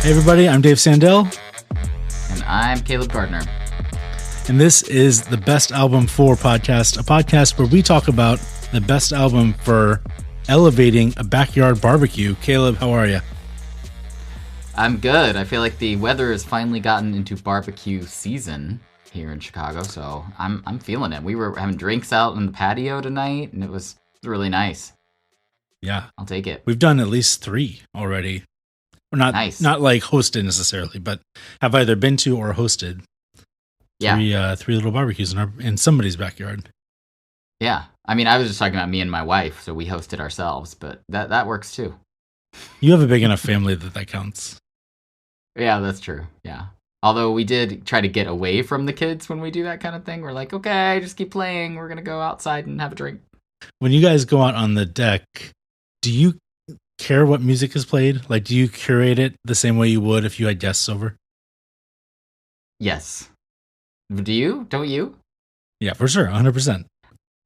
Hey everybody, I'm Dave Sandell. And I'm Caleb Gardner. And this is the Best Album For podcast, a podcast where we talk about the best album for elevating a backyard barbecue. Caleb, how are you? I'm good. I feel like the weather has finally gotten into barbecue season here in Chicago, so I'm feeling it. We were having drinks out in the patio tonight, and it was really nice. Yeah. I'll take it. We've done at least 3 already. We're not nice. Not like hosted necessarily, but have either been to or hosted three little barbecues in somebody's backyard. Yeah. I mean, I was just talking about me and my wife, so we hosted ourselves, but that works too. You have a big enough family that counts. Yeah, that's true. Yeah. Although we did try to get away from the kids when we do that kind of thing. We're like, okay, just keep playing. We're going to go outside and have a drink. When you guys go out on the deck, do you care what music is played? Like, do you curate it the same way you would if you had guests over? Yes. Do you? Don't you? Yeah, for sure. 100%.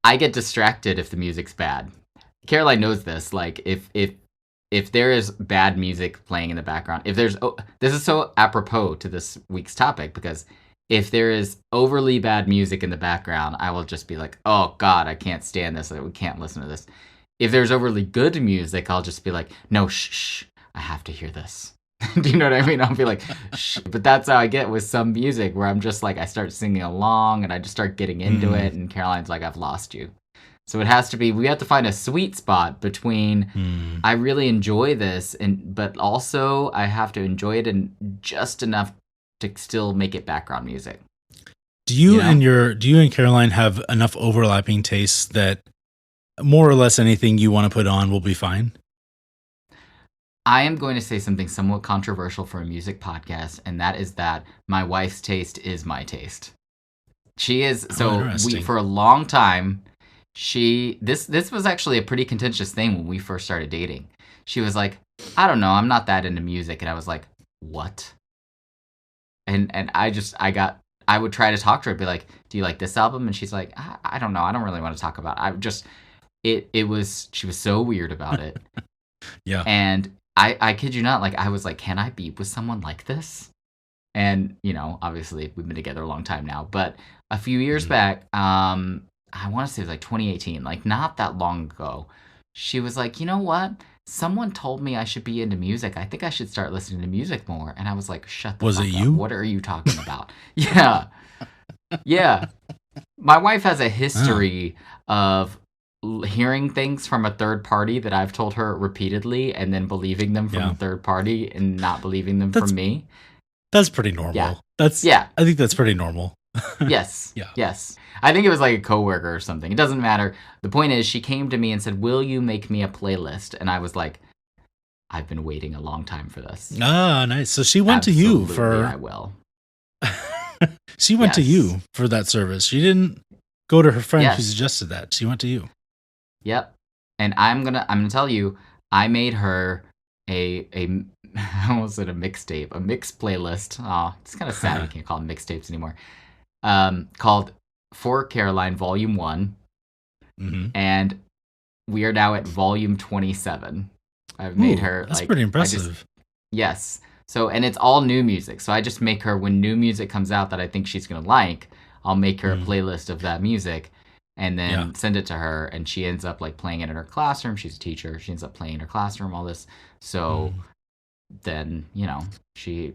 I get distracted if the music's bad. Caroline knows this. Like, if there is bad music playing in the background, this is so apropos to this week's topic, because if there is overly bad music in the background, I will just be like, oh God, I can't stand this. We can't listen to this. If there's overly good music, I'll just be like, no, shh, I have to hear this. Do you know what I mean? I'll be like, shh. But that's how I get with some music, where I'm just like, I start singing along and I just start getting into it. And Caroline's like, I've lost you. So we have to find a sweet spot between, I really enjoy this, but also I have to enjoy it in just enough to still make it background music. Do you and Caroline have enough overlapping tastes that more or less anything you want to put on will be fine? I am going to say something somewhat controversial for a music podcast, and that is that my wife's taste is my taste. She is, for a long time, this was actually a pretty contentious thing when we first started dating. She was like, I don't know, I'm not that into music. And I was like, what? And I would try to talk to her, be like, do you like this album? And she's like, I don't know, I don't really want to talk about it. She was so weird about it. Yeah. And I kid you not, like, I was like, can I be with someone like this? And, obviously we've been together a long time now, but a few years back, I want to say it was like 2018, like not that long ago, she was like, you know what? Someone told me I should be into music. I think I should start listening to music more. And I was like, shut the fuck up. Was it you? What are you talking about? Yeah. Yeah. My wife has a history of hearing things from a third party that I've told her repeatedly and then believing them from a third party and not believing them from me. That's pretty normal. Yeah. I think that's pretty normal. Yes. Yeah. Yes. I think it was like a coworker or something. It doesn't matter. The point is, she came to me and said, will you make me a playlist? And I was like, I've been waiting a long time for this. Ah, nice. So she went to you for... I will. She went to you for that service. She didn't go to her friend who suggested that. She went to you. Yep. And I'm gonna tell you, I made her I almost said a mixtape, a mix playlist. Oh, it's kind of sad you can't call them mixtapes anymore. Called For Caroline Volume 1. Mm-hmm. And we are now at Volume 27. I've made her... That's pretty impressive. Yes. So, and it's all new music. So I just make her, when new music comes out that I think she's going to like, I'll make her a playlist of that music and then send it to her. And she ends up like playing it in her classroom. She's a teacher. She ends up playing in her classroom, all this. So... then she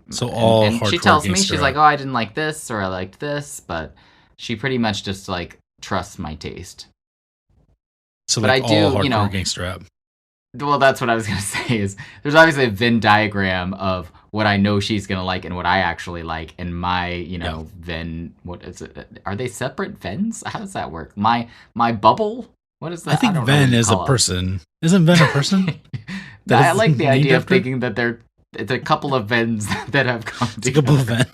tells me, she's like, oh, I didn't like this or I liked this, but she pretty much just like trusts my taste. So but like I do, all hardcore gangster rap. Well, that's what I was gonna say. Is there's obviously a Venn diagram of what I know she's gonna like and what I actually like, and my Venn. What is it? Are they separate Venns? How does that work? My bubble. What is that? I think Venn is a person. Isn't Venn a person? I like the idea of thinking that it's a couple of Venns that have come together. A couple of Venn.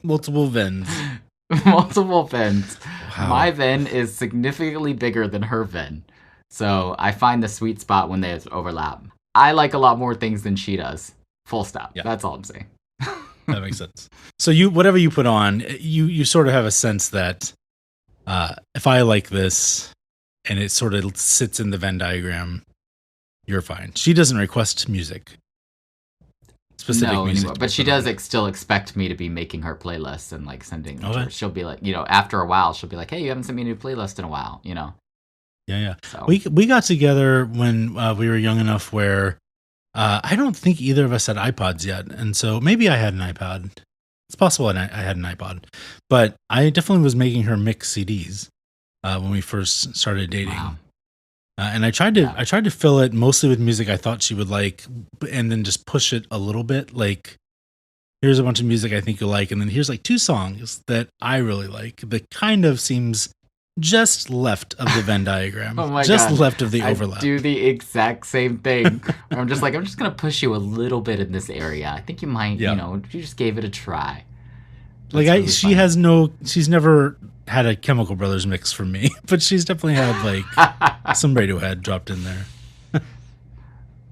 Multiple Venns. Multiple Venns. Wow. My Venn is significantly bigger than her Venn. So I find the sweet spot when there's overlap. I like a lot more things than she does. Full stop. Yeah. That's all I'm saying. That makes sense. So whatever you put on, you sort of have a sense that if I like this and it sort of sits in the Venn diagram, you're fine. She doesn't request music. Specific no, music. Anymore. But she does still expect me to be making her playlists and like sending them to her. She'll be like, after a while, she'll be like, hey, you haven't sent me a new playlist in a while, Yeah. So. We got together when we were young enough where I don't think either of us had iPods yet. And so maybe I had an iPod. It's possible I had an iPod. But I definitely was making her mix CDs when we first started dating. Wow. And I tried to fill it mostly with music I thought she would like, and then just push it a little bit. Like, here's a bunch of music I think you'll like, and then here's like 2 songs that I really like. That kind of seems just left of the Venn diagram. Oh my just God. left of the overlap. I do the exact same thing. I'm just gonna push you a little bit in this area. I think you might, you just gave it a try. That's like she's never had a Chemical Brothers mix from me, but she's definitely had like some Radiohead dropped in there.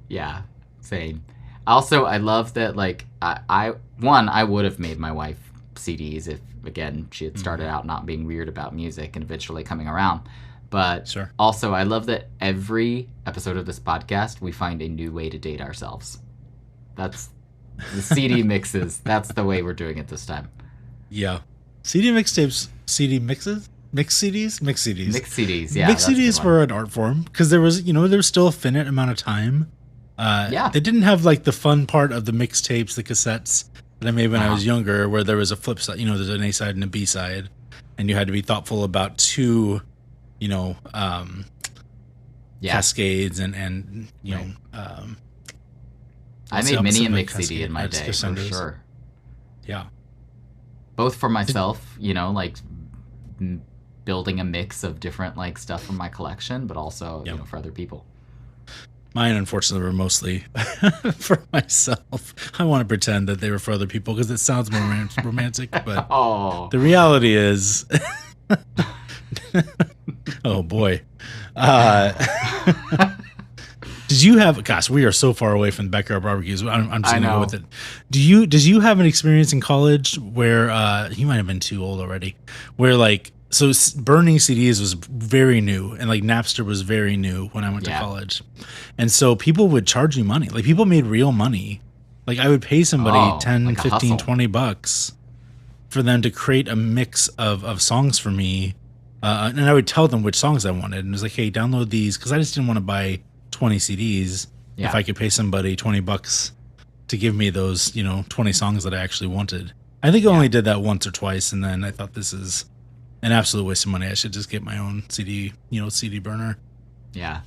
Yeah, same. Also, I love that like I would have made my wife CDs if again she had started out not being weird about music and eventually coming around. But sure. Also, I love that every episode of this podcast we find a new way to date ourselves. That's the CD mixes. That's the way we're doing it this time. Yeah. CD mixtapes, CD mixes? Mixed CDs? Mixed CDs. Mixed CDs, yeah. Mixed CDs were an art form because there was still a finite amount of time. They didn't have like the fun part of the mixtapes, the cassettes that I made when I was younger, where there was a flip side, there's an A side and a B side, and you had to be thoughtful about 2, cascades and I made many a mix CD in my day, for sure. Yeah. Both for myself, like building a mix of different like stuff from my collection, but also for other people. Mine, unfortunately, were mostly for myself. I want to pretend that they were for other people because it sounds more romantic, but the reality is, oh boy. Did you have? Gosh, we are so far away from the Backyard barbecues. I'm just gonna go with it. Did you have an experience in college where you might have been too old already? Where like burning CDs was very new, and like Napster was very new when I went to college, and so people would charge you money. Like people made real money. Like I would pay somebody 10, like 15, $20 for them to create a mix of songs for me, and I would tell them which songs I wanted, and it was like, hey, download these because I just didn't want to buy 20 CDs if I could pay somebody $20 to give me those 20 songs that I actually wanted. I think I only did that once or twice, and then I thought this is an absolute waste of money. I should just get my own CD burner. Yeah.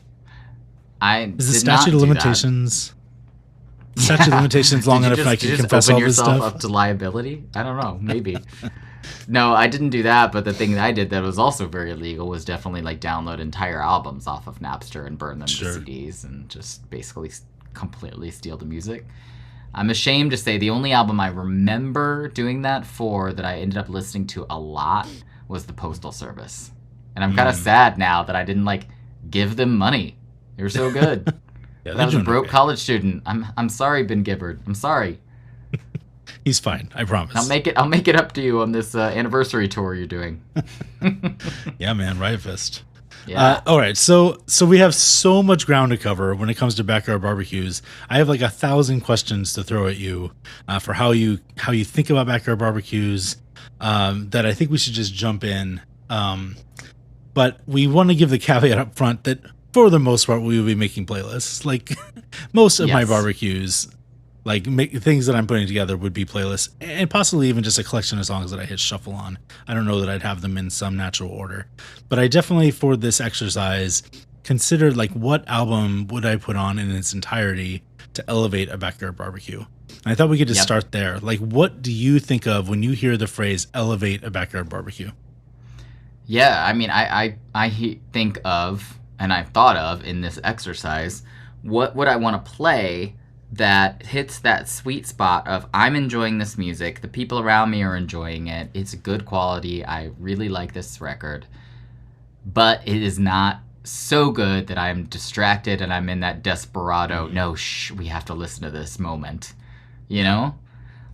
Is the statute of limitations long enough I can confess all this stuff? Open yourself up to liability? I don't know, maybe. No, I didn't do that, but the thing that I did that was also very illegal was definitely like download entire albums off of Napster and burn them to CDs and just basically completely steal the music. I'm ashamed to say the only album I remember doing that for that I ended up listening to a lot was the Postal Service. And I'm kind of sad now that I didn't like give them money. They were so good. I was a broke college student. I'm sorry, Ben Gibbard. I'm sorry. He's fine. I promise. I'll make it up to you on this anniversary tour you're doing. Yeah, man. Riot Fest. Yeah. All right. So we have so much ground to cover when it comes to backyard barbecues. I have like 1,000 questions to throw at you for how you think about backyard barbecues. That I think we should just jump in. But we want to give the caveat up front that for the most part we will be making playlists. Like most of my barbecues. Like things that I'm putting together would be playlists and possibly even just a collection of songs that I hit shuffle on. I don't know that I'd have them in some natural order, but I definitely for this exercise considered like what album would I put on in its entirety to elevate a backyard barbecue. And I thought we could just start there. Like, what do you think of when you hear the phrase elevate a backyard barbecue? Yeah, I mean, I think of, and I've thought of in this exercise, what would I want to play that hits that sweet spot of I'm enjoying this music, the people around me are enjoying it, it's good quality, I really like this record, but it is not so good that I'm distracted and I'm in that desperado, we have to listen to this moment, you know?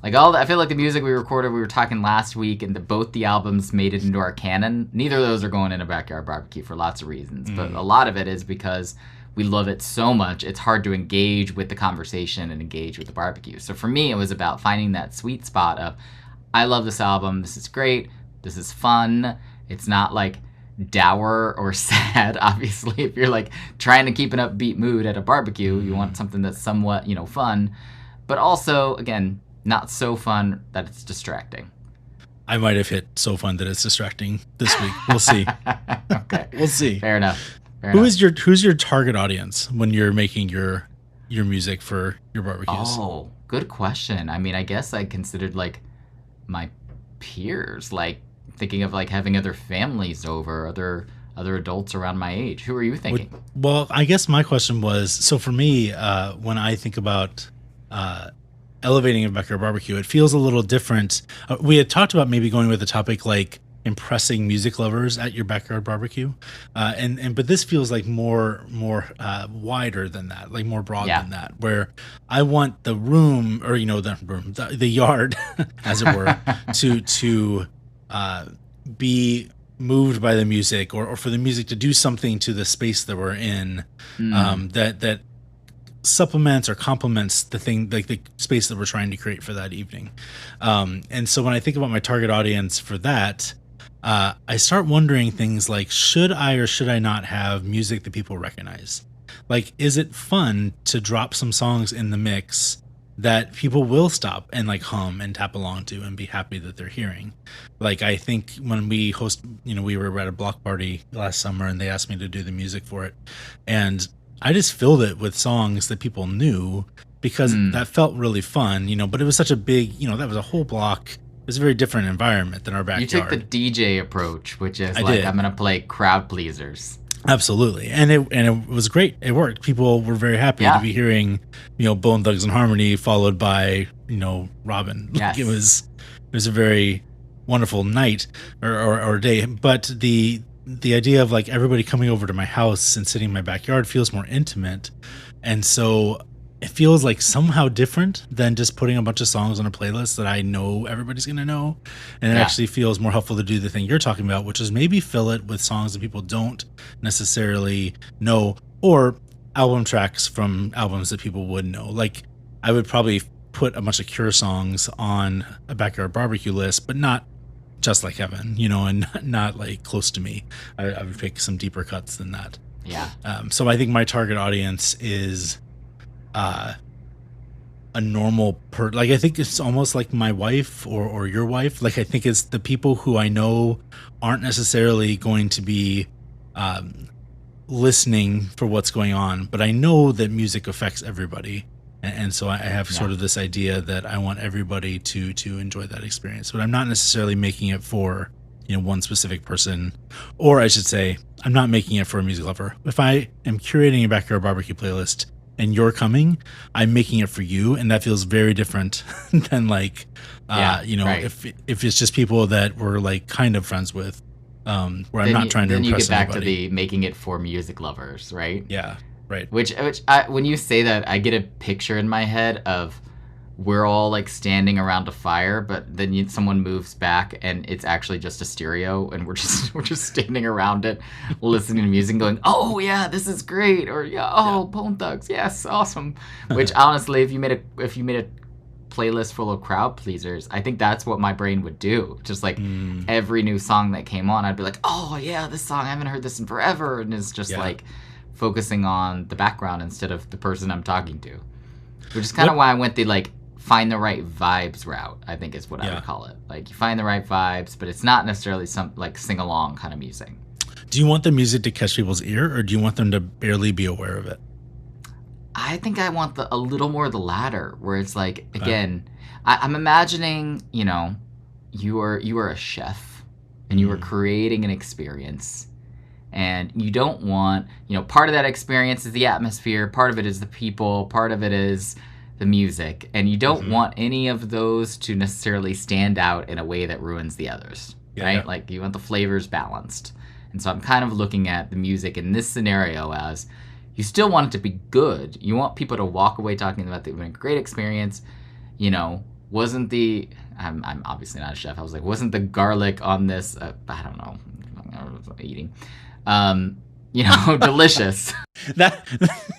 Like I feel like the music we recorded, we were talking last week, and both the albums made it into our canon. Neither of those are going in a backyard barbecue for lots of reasons, but a lot of it is because we love it so much, it's hard to engage with the conversation and engage with the barbecue. So for me, it was about finding that sweet spot of, I love this album, this is great, this is fun. It's not like dour or sad. Obviously, if you're like trying to keep an upbeat mood at a barbecue, you want something that's somewhat, fun, but also, again, not so fun that it's distracting. I might have hit so fun that it's distracting this week. We'll see. Okay. We'll see. Fair enough. Who's your target audience when you're making your music for your barbecues? Oh, good question. I mean, I guess I considered like my peers, like thinking of like having other families over, other adults around my age. Who are you thinking? Well, I guess my question was, so for me, when I think about elevating a backyard barbecue, it feels a little different. We had talked about maybe going with a topic like impressing music lovers at your backyard barbecue, but this feels like more wider than that, like more broad than that, where I want the room, or the yard as it were, to be moved by the music, or for the music to do something to the space that we're in, that supplements or complements the thing, like the space that we're trying to create for that evening. And so when I think about my target audience for that, I start wondering things like, should I or should I not have music that people recognize? Like, is it fun to drop some songs in the mix that people will stop and like hum and tap along to and be happy that they're hearing? Like, I think when we we were at a block party last summer and they asked me to do the music for it, and I just filled it with songs that people knew because that felt really fun, but it was such a big, that was a whole block. It was a very different environment than our backyard. You took the DJ approach, which is I'm going to play crowd pleasers. Absolutely. And it was great. It worked. People were very happy to be hearing, Bone Thugs and Harmony followed by, Robin. Yes. It was a very wonderful night or day. But the idea of like everybody coming over to my house and sitting in my backyard feels more intimate. And so it feels like somehow different than just putting a bunch of songs on a playlist that I know everybody's going to know. And it actually feels more helpful to do the thing you're talking about, which is maybe fill it with songs that people don't necessarily know, or album tracks from albums that people would know. Like, I would probably put a bunch of Cure songs on a backyard barbecue list, but not Just Like Heaven, and not like Close to Me. I would pick some deeper cuts than that. Yeah. So I think my target audience is a normal like, I think it's almost like my wife or your wife. Like, I think it's the people who I know aren't necessarily going to be listening for what's going on, but I know that music affects everybody. And so I have sort of this idea that I want everybody to enjoy that experience, but I'm not necessarily making it for, one specific person, or I should say, I'm not making it for a music lover. If I am curating a backyard barbecue playlist and you're coming, I'm making it for you, and that feels very different than like, if it's just people that we're like kind of friends with, where I'm not trying to impress anybody. Then you get back to the making it for music lovers, right? Yeah, right. Which when you say that, I get a picture in my head of we're all like standing around a fire, but then someone moves back and it's actually just a stereo, and we're just standing around it, listening to music, going, "Oh yeah, this is great," or Bone Thugs, yes, awesome. Which honestly, if you made a playlist full of crowd pleasers, I think that's what my brain would do. Just like every new song that came on, I'd be like, "Oh yeah, this song, I haven't heard this in forever," and it's just like focusing on the background instead of the person I'm talking to. Which is kind of why I went the like find the right vibes route, I think is what I would call it. Like, you find the right vibes, but it's not necessarily some like sing along kind of music. Do you want the music to catch people's ear, or do you want them to barely be aware of it? I think I want a little more of the latter, where it's like, again, I'm imagining, you are a chef and you are creating an experience, and you don't want, part of that experience is the atmosphere, part of it is the people, part of it is the music, and you don't want any of those to necessarily stand out in a way that ruins the others, right? Yeah. Like, you want the flavors balanced. And so I'm kind of looking at the music in this scenario as, you still want it to be good. You want people to walk away talking about a great experience. Wasn't the, I'm obviously not a chef, I was like, wasn't the garlic on this, I don't know, eating. delicious. That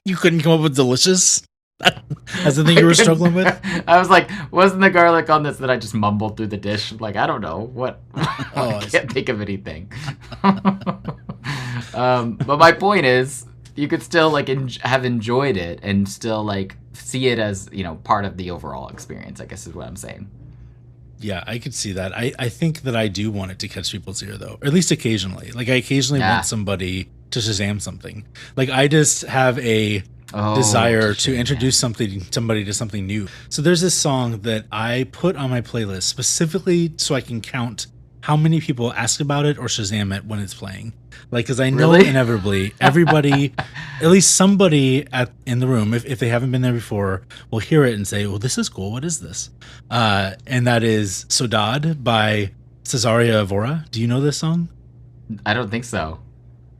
you couldn't come up with delicious? That's the thing you were struggling with? I was like, wasn't the garlic on this? That I just mumbled through the dish. Like, I don't know. What? I can't think of anything. But my point is, you could still like have enjoyed it and still like see it as, part of the overall experience, I guess is what I'm saying. Yeah, I could see that. I think that I do want it to catch people's ear, though, or at least occasionally. Like, I occasionally want somebody to Shazam something. Like, I just have a desire to introduce somebody to something new. So there's this song that I put on my playlist specifically so I can count how many people ask about it or Shazam it when it's playing. Like, because I know inevitably everybody, at least somebody in the room, if they haven't been there before, will hear it and say, well, this is cool. What is this? And that is Sodad by Cesaria Evora. Do you know this song? I don't think so.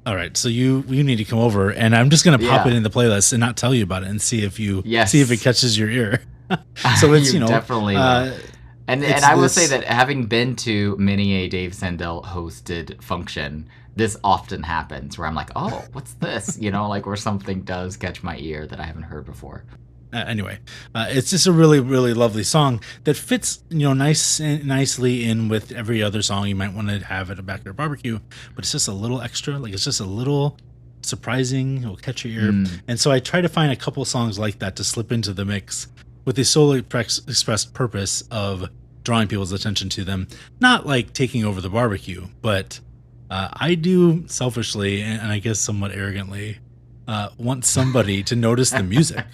All right, so you need to come over, and I'm just gonna pop it in the playlist and not tell you about it, and see if it catches your ear. So it's definitely. And I will say that having been to many a Dave Sandell hosted function, this often happens where I'm like, oh, what's this? Like where something does catch my ear that I haven't heard before. Anyway, it's just a really, really lovely song that fits, nicely in with every other song you might want to have at a backyard barbecue, but it's just a little extra. Like, it's just a little surprising. It'll catch your ear. And so I try to find a couple songs like that to slip into the mix with the solely expressed purpose of drawing people's attention to them, not like taking over the barbecue, but I do selfishly, and I guess somewhat arrogantly, want somebody to notice the music.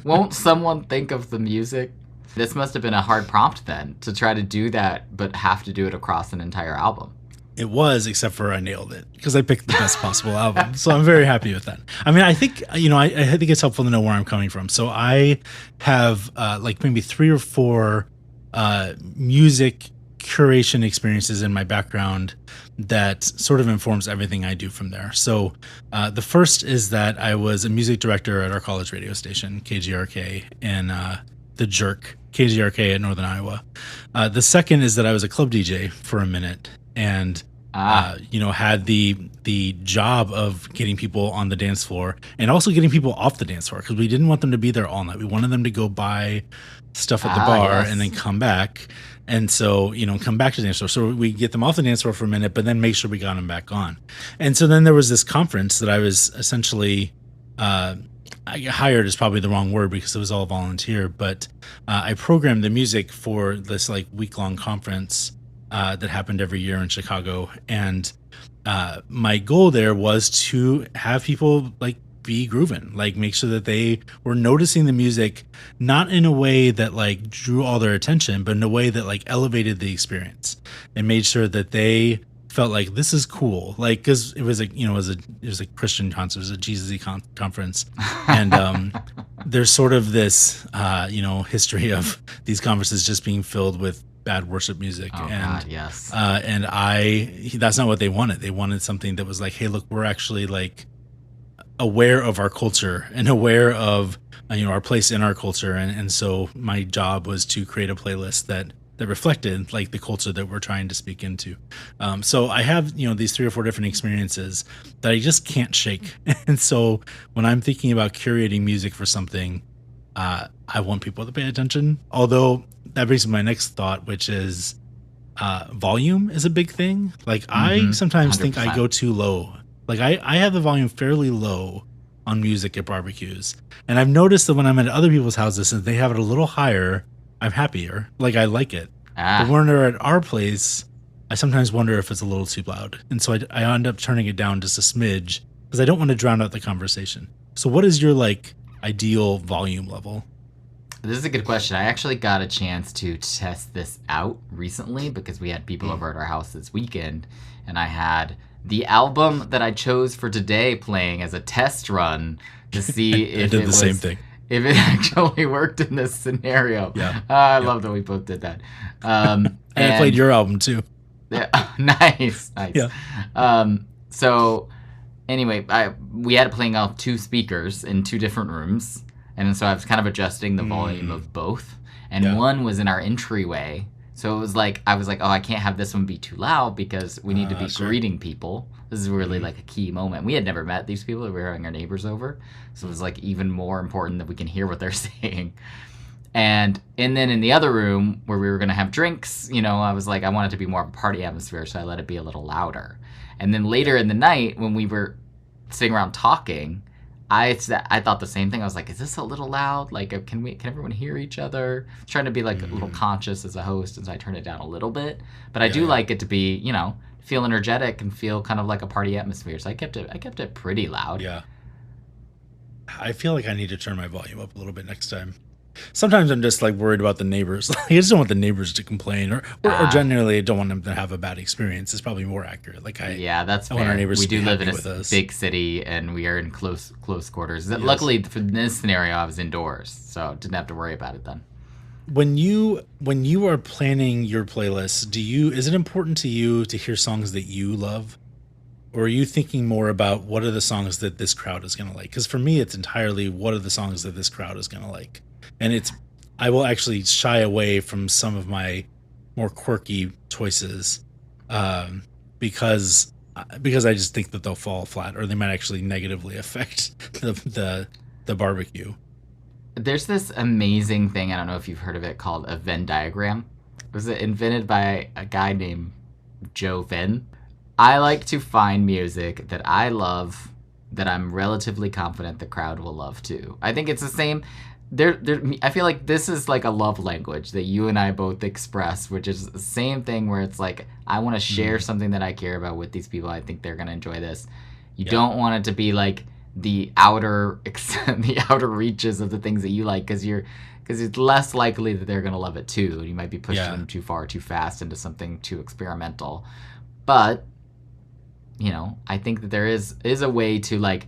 Won't someone think of the music? This must have been a hard prompt then, to try to do that, but have to do it across an entire album. It was, except for I nailed it, because I picked the best possible album. So I'm very happy with that. I mean, I think, I think it's helpful to know where I'm coming from. So I have like maybe 3 or 4 music curation experiences in my background that sort of informs everything I do from there. So the first is that I was a music director at our college radio station, KGRK, and The Jerk, KGRK at Northern Iowa. The second is that I was a club DJ for a minute and had the job of getting people on the dance floor and also getting people off the dance floor, because we didn't want them to be there all night. We wanted them to go buy stuff at the bar and then come back. And so, come back to the dance floor. So we get them off the dance floor for a minute, but then make sure we got them back on. And so then there was this conference that I was essentially, hired is probably the wrong word because it was all volunteer, but I programmed the music for this like week-long conference that happened every year in Chicago. And my goal there was to have people like be grooving, like make sure that they were noticing the music, not in a way that like drew all their attention, but in a way that like elevated the experience and made sure that they felt like this is cool. Like, cause it was it was a Christian concert, it was a Jesus-y conference. And there's sort of this, history of these conferences just being filled with bad worship music. Oh, and God, yes. And that's not what they wanted. They wanted something that was like, hey, look, we're actually like aware of our culture and aware of our place in our culture, and so my job was to create a playlist that reflected like the culture that we're trying to speak into. So I have these 3 or 4 different experiences that I just can't shake. And so when I'm thinking about curating music for something, I want people to pay attention. Although that brings me to my next thought, which is volume is a big thing. Like I sometimes 100%. Think I go too low. Like I have the volume fairly low on music at barbecues. And I've noticed that when I'm at other people's houses and they have it a little higher, I'm happier. Like I like it. But when they're at our place, I sometimes wonder if it's a little too loud. And so I end up turning it down just a smidge because I don't want to drown out the conversation. So what is your like ideal volume level? This is a good question. I actually got a chance to test this out recently because we had people over at our house this weekend, and I had the album that I chose for today playing as a test run to see if it was, same thing. If it actually worked in this scenario. Yeah. I love that we both did that. And I played your album too. Yeah, nice. Yeah. So anyway, we had it playing off 2 speakers in 2 different rooms. And so I was kind of adjusting the volume of both. And one was in our entryway So it was like, I was like, oh, I can't have this one be too loud because we need to be greeting people. This is really like a key moment. We had never met these people. We were having our neighbors over. So it was like even more important that we can hear what they're saying. And then in the other room where we were going to have drinks, I was like, I want it to be more of a party atmosphere. So I let it be a little louder. And then later in the night when we were sitting around talking, I thought the same thing. I was like, is this a little loud? Like, can everyone hear each other? Trying to be like a little conscious as a host, and so I turned it down a little bit. But I do like it to be, feel energetic and feel kind of like a party atmosphere. So I kept it pretty loud. Yeah. I feel like I need to turn my volume up a little bit next time. Sometimes I'm just like worried about the neighbors. I just don't want the neighbors to complain, or generally I don't want them to have a bad experience. It's probably more accurate. Like that's fair. Want our neighbors we to do live in a big city, and we are in close quarters. Yes. Luckily, for this scenario, I was indoors, so didn't have to worry about it then. When you are planning your playlist, is it important to you to hear songs that you love? Or are you thinking more about what are the songs that this crowd is going to like? Because for me, it's entirely what are the songs that this crowd is going to like. And I will actually shy away from some of my more quirky choices because I just think that they'll fall flat, or they might actually negatively affect the barbecue. There's this amazing thing, I don't know if you've heard of it, called a Venn diagram. It was invented by a guy named Joe Venn. I like to find music that I love that I'm relatively confident the crowd will love too. I think it's the same. I feel like this is like a love language that you and I both express, which is the same thing where it's like, I want to share something that I care about with these people. I think they're going to enjoy this. You don't want it to be like the outer reaches of the things that you like, because it's less likely that they're going to love it too. You might be pushing them too far, too fast into something too experimental. But I think that there is a way to like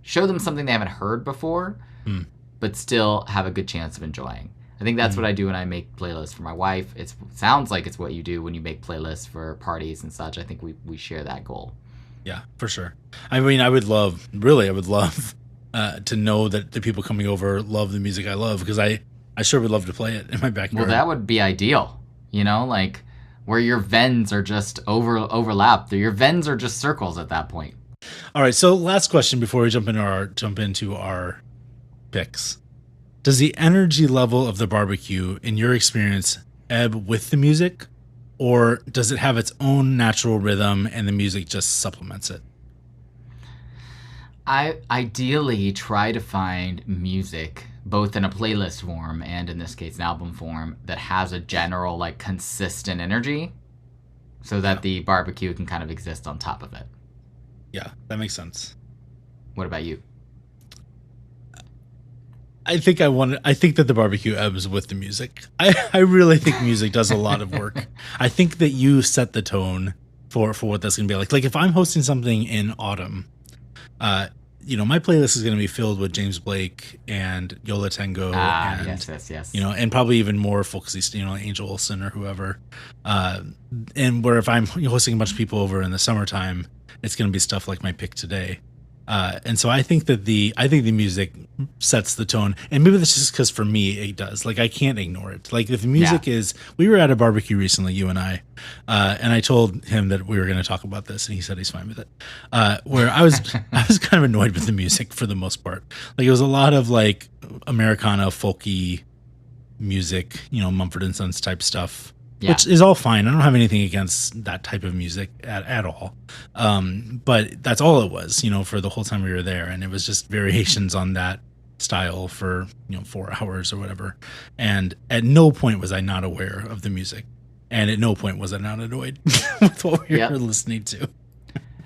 show them something they haven't heard before, but still have a good chance of enjoying. I think that's what I do when I make playlists for my wife. It sounds like it's what you do when you make playlists for parties and such. I think we share that goal. Yeah, for sure. I mean, I would love to know that the people coming over love the music I love, because I sure would love to play it in my backyard. Well, that would be ideal, like where your Venns are just overlapped. Your Venns are just circles at that point. All right, so last question before we jump into our picks. Does the energy level of the barbecue, in your experience, ebb with the music, or does it have its own natural rhythm and the music just supplements it? I ideally try to find music, both in a playlist form and in this case an album form, that has a general like consistent energy, so that the barbecue can kind of exist on top of it. Yeah, that makes sense. What about you? I think that the barbecue ebbs with the music. I really think music does a lot of work. I think that you set the tone for what that's going to be like. Like if I'm hosting something in autumn, my playlist is going to be filled with James Blake and Yola Tango and yes. And probably even more folksy, Angel Olsen or whoever. And where if I'm hosting a bunch of people over in the summertime, it's going to be stuff like my pick today. And so I think the music sets the tone, and maybe that's just because for me it does. Like I can't ignore it. Like if the music is, we were at a barbecue recently, you and I told him that we were going to talk about this, and he said he's fine with it. Where I was kind of annoyed with the music for the most part. Like it was a lot of like Americana folky music, Mumford and Sons type stuff. Which is all fine. I don't have anything against that type of music at all. But that's all it was, for the whole time we were there. And it was just variations on that style for, 4 hours or whatever. And at no point was I not aware of the music. And at no point was I not annoyed with what we were listening to.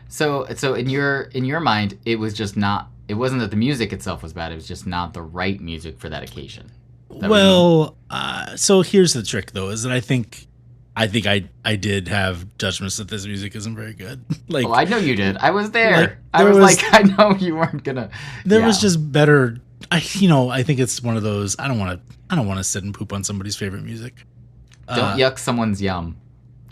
So in your mind, it wasn't that the music itself was bad. It was just not the right music for that occasion. So here's the trick, though, is that I think I did have judgments that this music isn't very good. Like, I know you did. I was there. I know you weren't gonna. There was just better. I think it's one of those. I don't want to sit and poop on somebody's favorite music. Don't yuck someone's yum.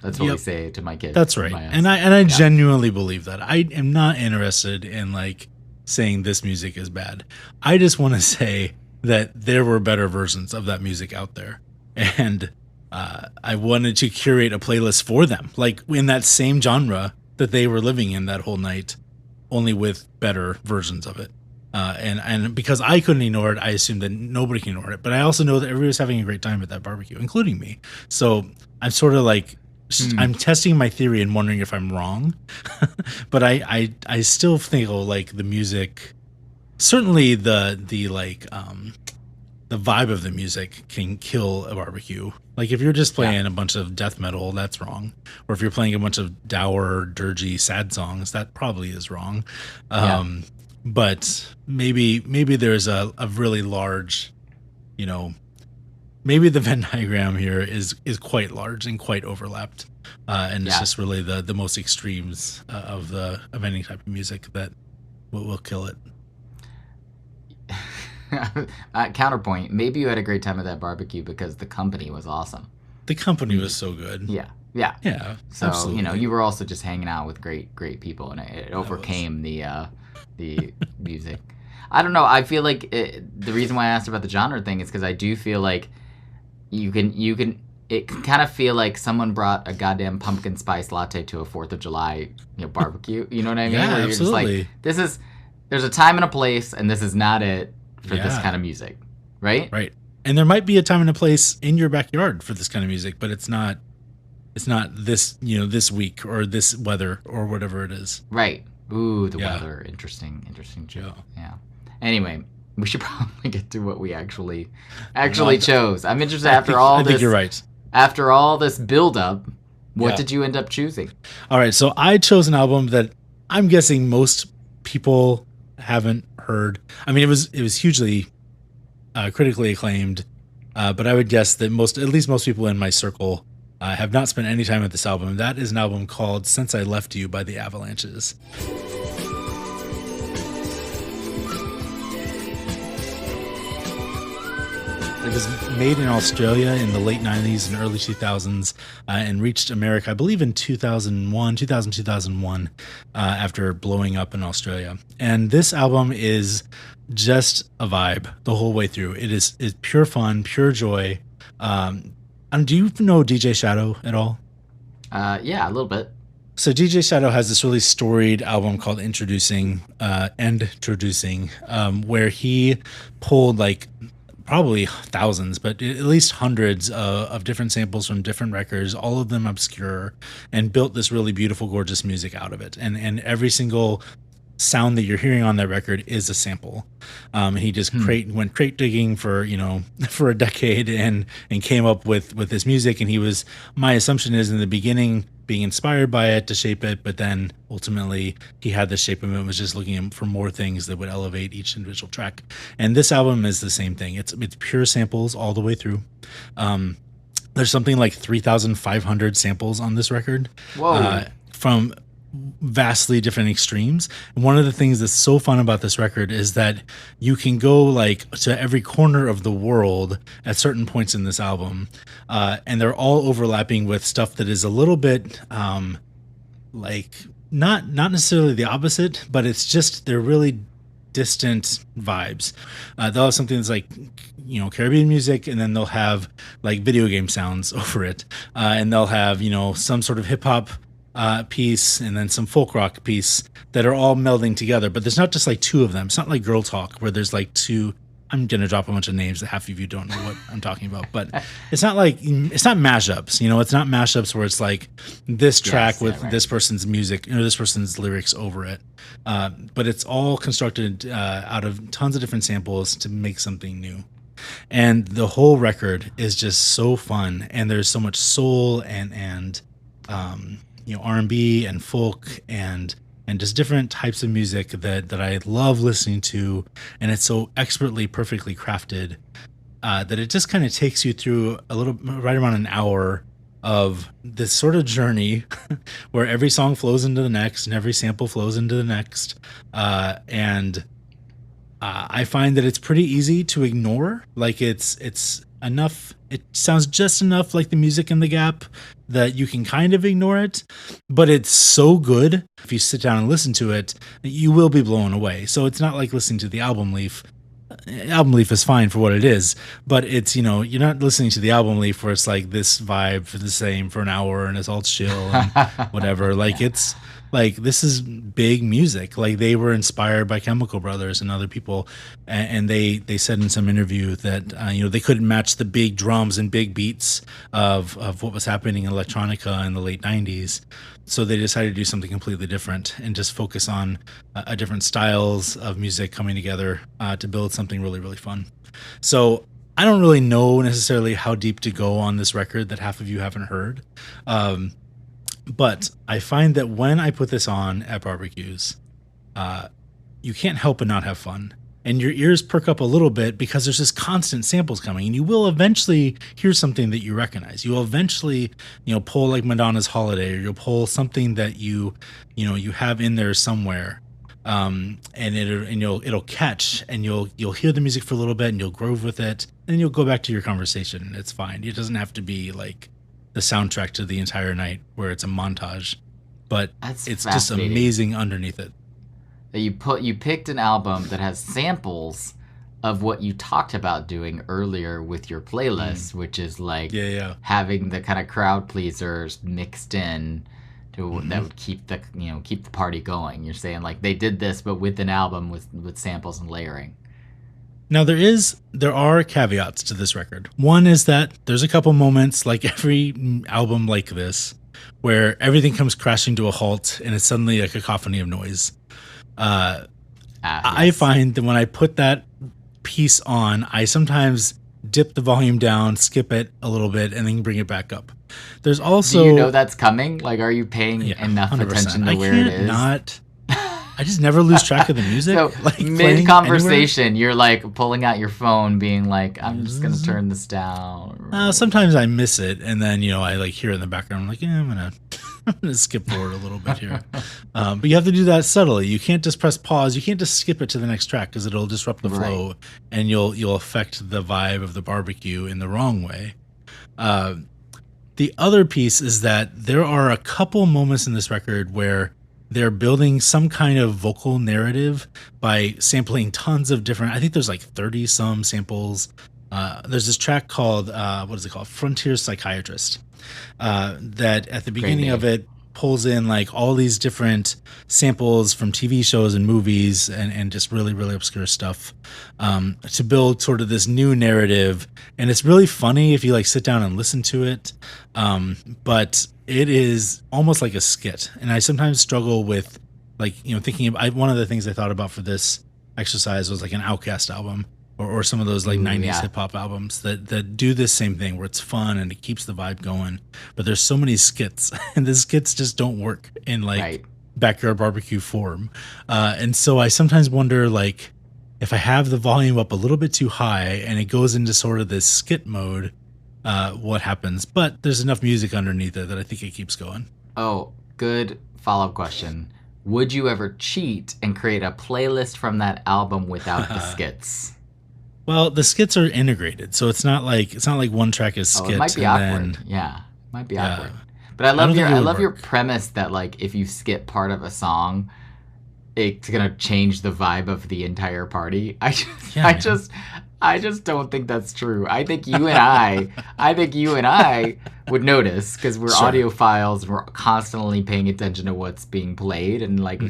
That's what we say to my kids. That's right. And I genuinely believe that. I am not interested in like saying this music is bad. I just want to say that there were better versions of that music out there. And I wanted to curate a playlist for them, like in that same genre that they were living in that whole night, only with better versions of it. And because I couldn't ignore it, I assumed that nobody can ignore it. But I also know that everybody was having a great time at that barbecue, including me. So I'm sort of like, I'm testing my theory and wondering if I'm wrong. But I still think like the music, certainly the vibe of the music can kill a barbecue. Like if you're just playing a bunch of death metal, that's wrong. Or if you're playing a bunch of dour, dirgy, sad songs, that probably is wrong. But maybe there's a really large, maybe the Venn diagram here is quite large and quite overlapped. And it's just really the most extremes of any type of music that will kill it. Counterpoint, maybe you had a great time at that barbecue because the company was awesome. The company was so good. Yeah. So absolutely. you were also just hanging out with great people, and it overcame the music. I don't know. I feel like the reason why I asked about the genre thing is because I do feel like you can. It can kind of feel like someone brought a goddamn pumpkin spice latte to a 4th of July barbecue. You know what I mean? Yeah, where you're absolutely. Just like, there's a time and a place, and this is not it for this kind of music, right? Right. And there might be a time and a place in your backyard for this kind of music, but it's not this, this week or this weather or whatever it is. Right. Ooh, the weather. Interesting joke. Yeah. Anyway, we should probably get to what we actually chose. I'm interested I think you're right. After all this build up, what did you end up choosing? All right, so I chose an album that I'm guessing most people haven't heard. I mean, it was hugely critically acclaimed, but I would guess that at least most people in my circle have not spent any time with this album. That is an album called "Since I Left You" by the Avalanches. It was made in Australia in the late 90s and early 2000s and reached America, I believe, in 2001, after blowing up in Australia. And this album is just a vibe the whole way through. It's pure fun, pure joy. Do you know DJ Shadow at all? Yeah, a little bit. So DJ Shadow has this really storied album called Introducing, where he pulled probably thousands, but at least hundreds of different samples from different records, all of them obscure, and built this really beautiful, gorgeous music out of it. And every single sound that you're hearing on that record is a sample. He just went crate digging for a decade and came up with this music. And my assumption is in the beginning being inspired by it to shape it, but then ultimately he had the shape of it, was just looking for more things that would elevate each individual track. And this album is the same thing. It's pure samples all the way through. There's something like 3,500 samples on this record. Whoa. From vastly different extremes. And one of the things that's so fun about this record is that you can go to every corner of the world at certain points in this album, and they're all overlapping with stuff that is a little bit not necessarily the opposite, but it's just they're really distant vibes. They'll have something that's Caribbean music, and then they'll have video game sounds over it, and they'll have some sort of hip hop piece and then some folk rock piece that are all melding together. But there's not just two of them. It's not like Girl Talk where there's two. I'm gonna drop a bunch of names that half of you don't know what I'm talking about, but it's not mashups. It's not mashups where it's this track with this person's music or this person's lyrics over it. But it's all constructed out of tons of different samples to make something new. And the whole record is just so fun, and there's so much soul and R&B and folk and just different types of music that I love listening to, and it's so expertly, perfectly crafted that it just kind of takes you through right around an hour of this sort of journey where every song flows into the next and every sample flows into the next, and I find that it's pretty easy to ignore. It's enough. It sounds just enough like the music in The Gap that you can kind of ignore it, but it's so good. If you sit down and listen to it, you will be blown away. So it's not like listening to the album Leaf, album leaf is fine for what it is, but it's, you're not listening to the album leaf where it's like this vibe for the same for an hour and it's all chill and whatever. Like it's like, this is big music. Like they were inspired by Chemical Brothers and other people. And they said in some interview that, they couldn't match the big drums and big beats of what was happening in electronica in the late 90s. So they decided to do something completely different and just focus on a different styles of music coming together to build something really, really fun. So I don't really know necessarily how deep to go on this record that half of you haven't heard. But I find that when I put this on at barbecues, you can't help but not have fun. And your ears perk up a little bit because there's just constant samples coming, and you will eventually hear something that you recognize. You will eventually, pull like Madonna's Holiday, or you'll pull something that you have in there somewhere, and it'll catch, and you'll hear the music for a little bit, and you'll groove with it, and you'll go back to your conversation, and it's fine. It doesn't have to be like the soundtrack to the entire night where it's a montage, but it's just amazing underneath it. You picked an album that has samples of what you talked about doing earlier with your playlist, which is like having the kind of crowd pleasers mixed in to that would keep the party going. You're saying like they did this, but with an album with samples and layering. Now there are caveats to this record. One is that there's a couple moments, like every album like this, where everything comes crashing to a halt and it's suddenly a cacophony of noise. Yes. I find that when I put that piece on, I sometimes dip the volume down, skip it a little bit, and then bring it back up. There's also... Do you know that's coming? Like, are you paying enough 100%. Attention to where it is? I just never lose track of the music. So like mid-conversation, you're like pulling out your phone, being like, I'm just going to turn this down. Sometimes I miss it, and then, I like hear it in the background. I'm like, I'm going to skip forward a little bit here. But you have to do that subtly. You can't just press pause. You can't just skip it to the next track because it'll disrupt the flow, and you'll affect the vibe of the barbecue in the wrong way. The other piece is that there are a couple moments in this record where they're building some kind of vocal narrative by sampling tons of different, I think there's like 30 some samples. There's this track called, what is it called? Frontier Psychiatrist. That at the beginning of it pulls in like all these different samples from TV shows and movies and just really, really obscure stuff to build sort of this new narrative. And it's really funny if you like sit down and listen to it. But it is almost like a skit. And I sometimes struggle with like, thinking of, one of the things I thought about for this exercise was like an Outkast album. Or some of those like 90s hip hop albums that do this same thing where it's fun and it keeps the vibe going. But there's so many skits and the skits just don't work in like Backyard Barbecue form. And so I sometimes wonder like if I have the volume up a little bit too high and it goes into sort of this skit mode, what happens? But there's enough music underneath it that I think it keeps going. Oh, good follow-up question. Would you ever cheat and create a playlist from that album without the skits? Well, the skits are integrated, so it's not like one track is skit. It might be awkward. It might be awkward. But I love your premise that like if you skip part of a song, it's gonna change the vibe of the entire party. I just don't think that's true. I think you and I would notice because we're audiophiles and we're constantly paying attention to what's being played and like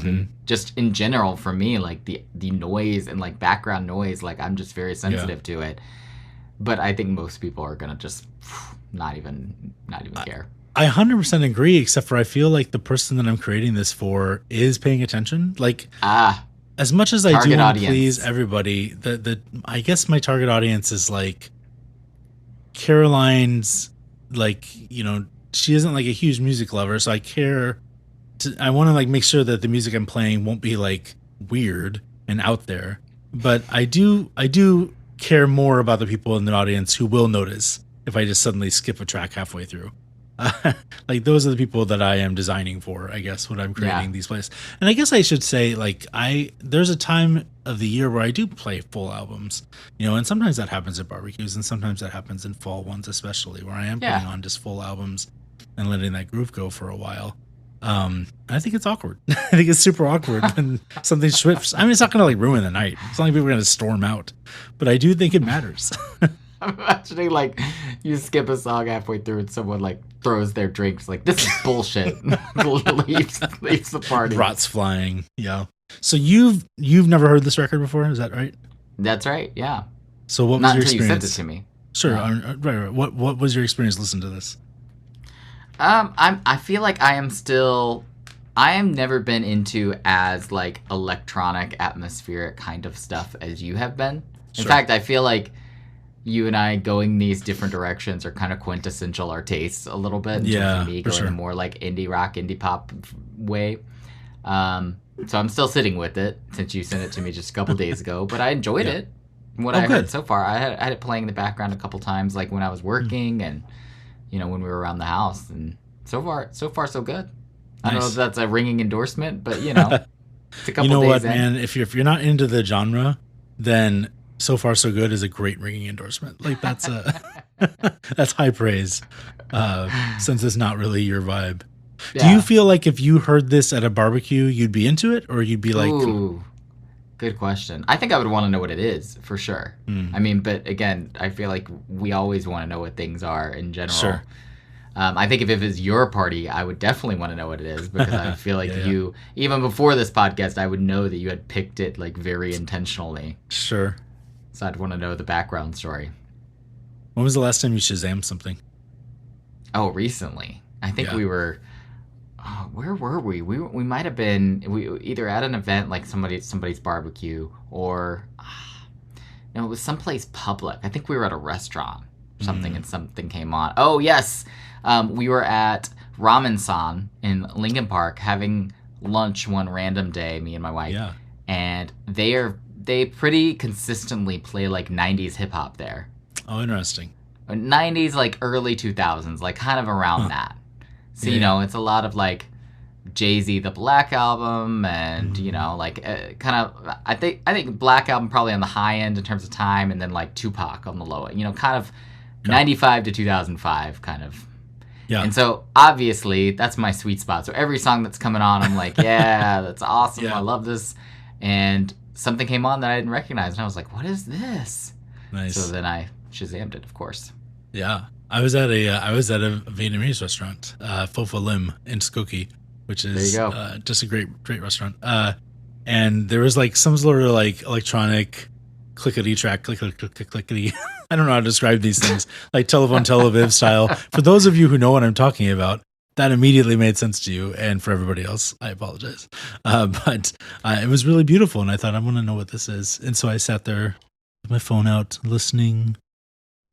just in general for me like the noise and like background noise, like I'm just very sensitive to it. But I think most people are gonna just not even care. I 100% agree, except for I feel like the person that I'm creating this for is paying attention. Like as much as I do want to please everybody, I guess my target audience is like Caroline's, like, she isn't like a huge music lover, so I want to like make sure that the music I'm playing won't be like weird and out there. But I do care more about the people in the audience who will notice if I just suddenly skip a track halfway through. Like those are the people that I am designing for, I guess, when I'm creating these playlists. And I guess I should say, like, there's a time of the year where I do play full albums, and sometimes that happens at barbecues, and sometimes that happens in fall ones, especially where I am putting on just full albums and letting that groove go for a while. I think it's awkward. I think it's super awkward when something swifts. I mean, it's not going to like ruin the night. It's not like people are going to storm out, but I do think it matters. I'm imagining like you skip a song halfway through and someone like throws their drinks like this is bullshit. leaves the party. Rots flying. Yeah. So you've never heard this record before, is that right? That's right. Yeah. So what was Not your until experience? You sent it to me. Sure. Yeah. Right. What was your experience listening to this? I feel like I am never been into as like electronic atmospheric kind of stuff as you have been. In fact, I feel like you and I going these different directions are kind of quintessential our tastes a little bit. In terms of me going more like indie rock, indie pop way. So I'm still sitting with it since you sent it to me just a couple days ago, but I enjoyed it. What I heard so far, I had it playing in the background a couple times, like when I was working and when we were around the house, and so far so good. I don't know if that's a ringing endorsement, but it's a couple days in. You know what, man? If you're not into the genre, then so far so good is a great ringing endorsement. Like that's that's high praise. Since it's not really your vibe. Yeah. Do you feel like if you heard this at a barbecue, you'd be into it, or you'd be like, "Ooh, good question." I think I would want to know what it is for sure. I mean, but again, I feel like we always want to know what things are in general. Sure. I think if it was your party, I would definitely want to know what it is because I feel like you, even before this podcast, I would know that you had picked it like very intentionally. Sure. So I'd want to know the background story. When was the last time you Shazammed something? Oh, recently. I think we were. Where were we? We might have been either at an event like somebody's barbecue or no, it was someplace public. I think we were at a restaurant or something and something came on. Oh yes, we were at Ramen San in Lincoln Park having lunch one random day, me and my wife. Yeah. And they pretty consistently play like 90s hip hop there. Oh, interesting. 90s like early 2000s, like kind of around that. So, it's a lot of, like, Jay-Z, the Black Album, and, like, kind of, I think Black Album probably on the high end in terms of time, and then, like, Tupac on the low end, kind of 95 to 2005, kind of. Yeah. And so, obviously, that's my sweet spot. So, every song that's coming on, I'm like, yeah, that's awesome, I love this. And something came on that I didn't recognize, and I was like, what is this? Nice. So then I Shazammed it, of course. Yeah. I was at a Vietnamese restaurant, Pho Pho Lim in Skokie, which is just a great restaurant. And there was like some sort of like electronic clickety track, clickety. I don't know how to describe these things, like telephone televiv style. For those of you who know what I'm talking about, that immediately made sense to you, and for everybody else, I apologize. But it was really beautiful, and I thought I want to know what this is, and so I sat there with my phone out listening.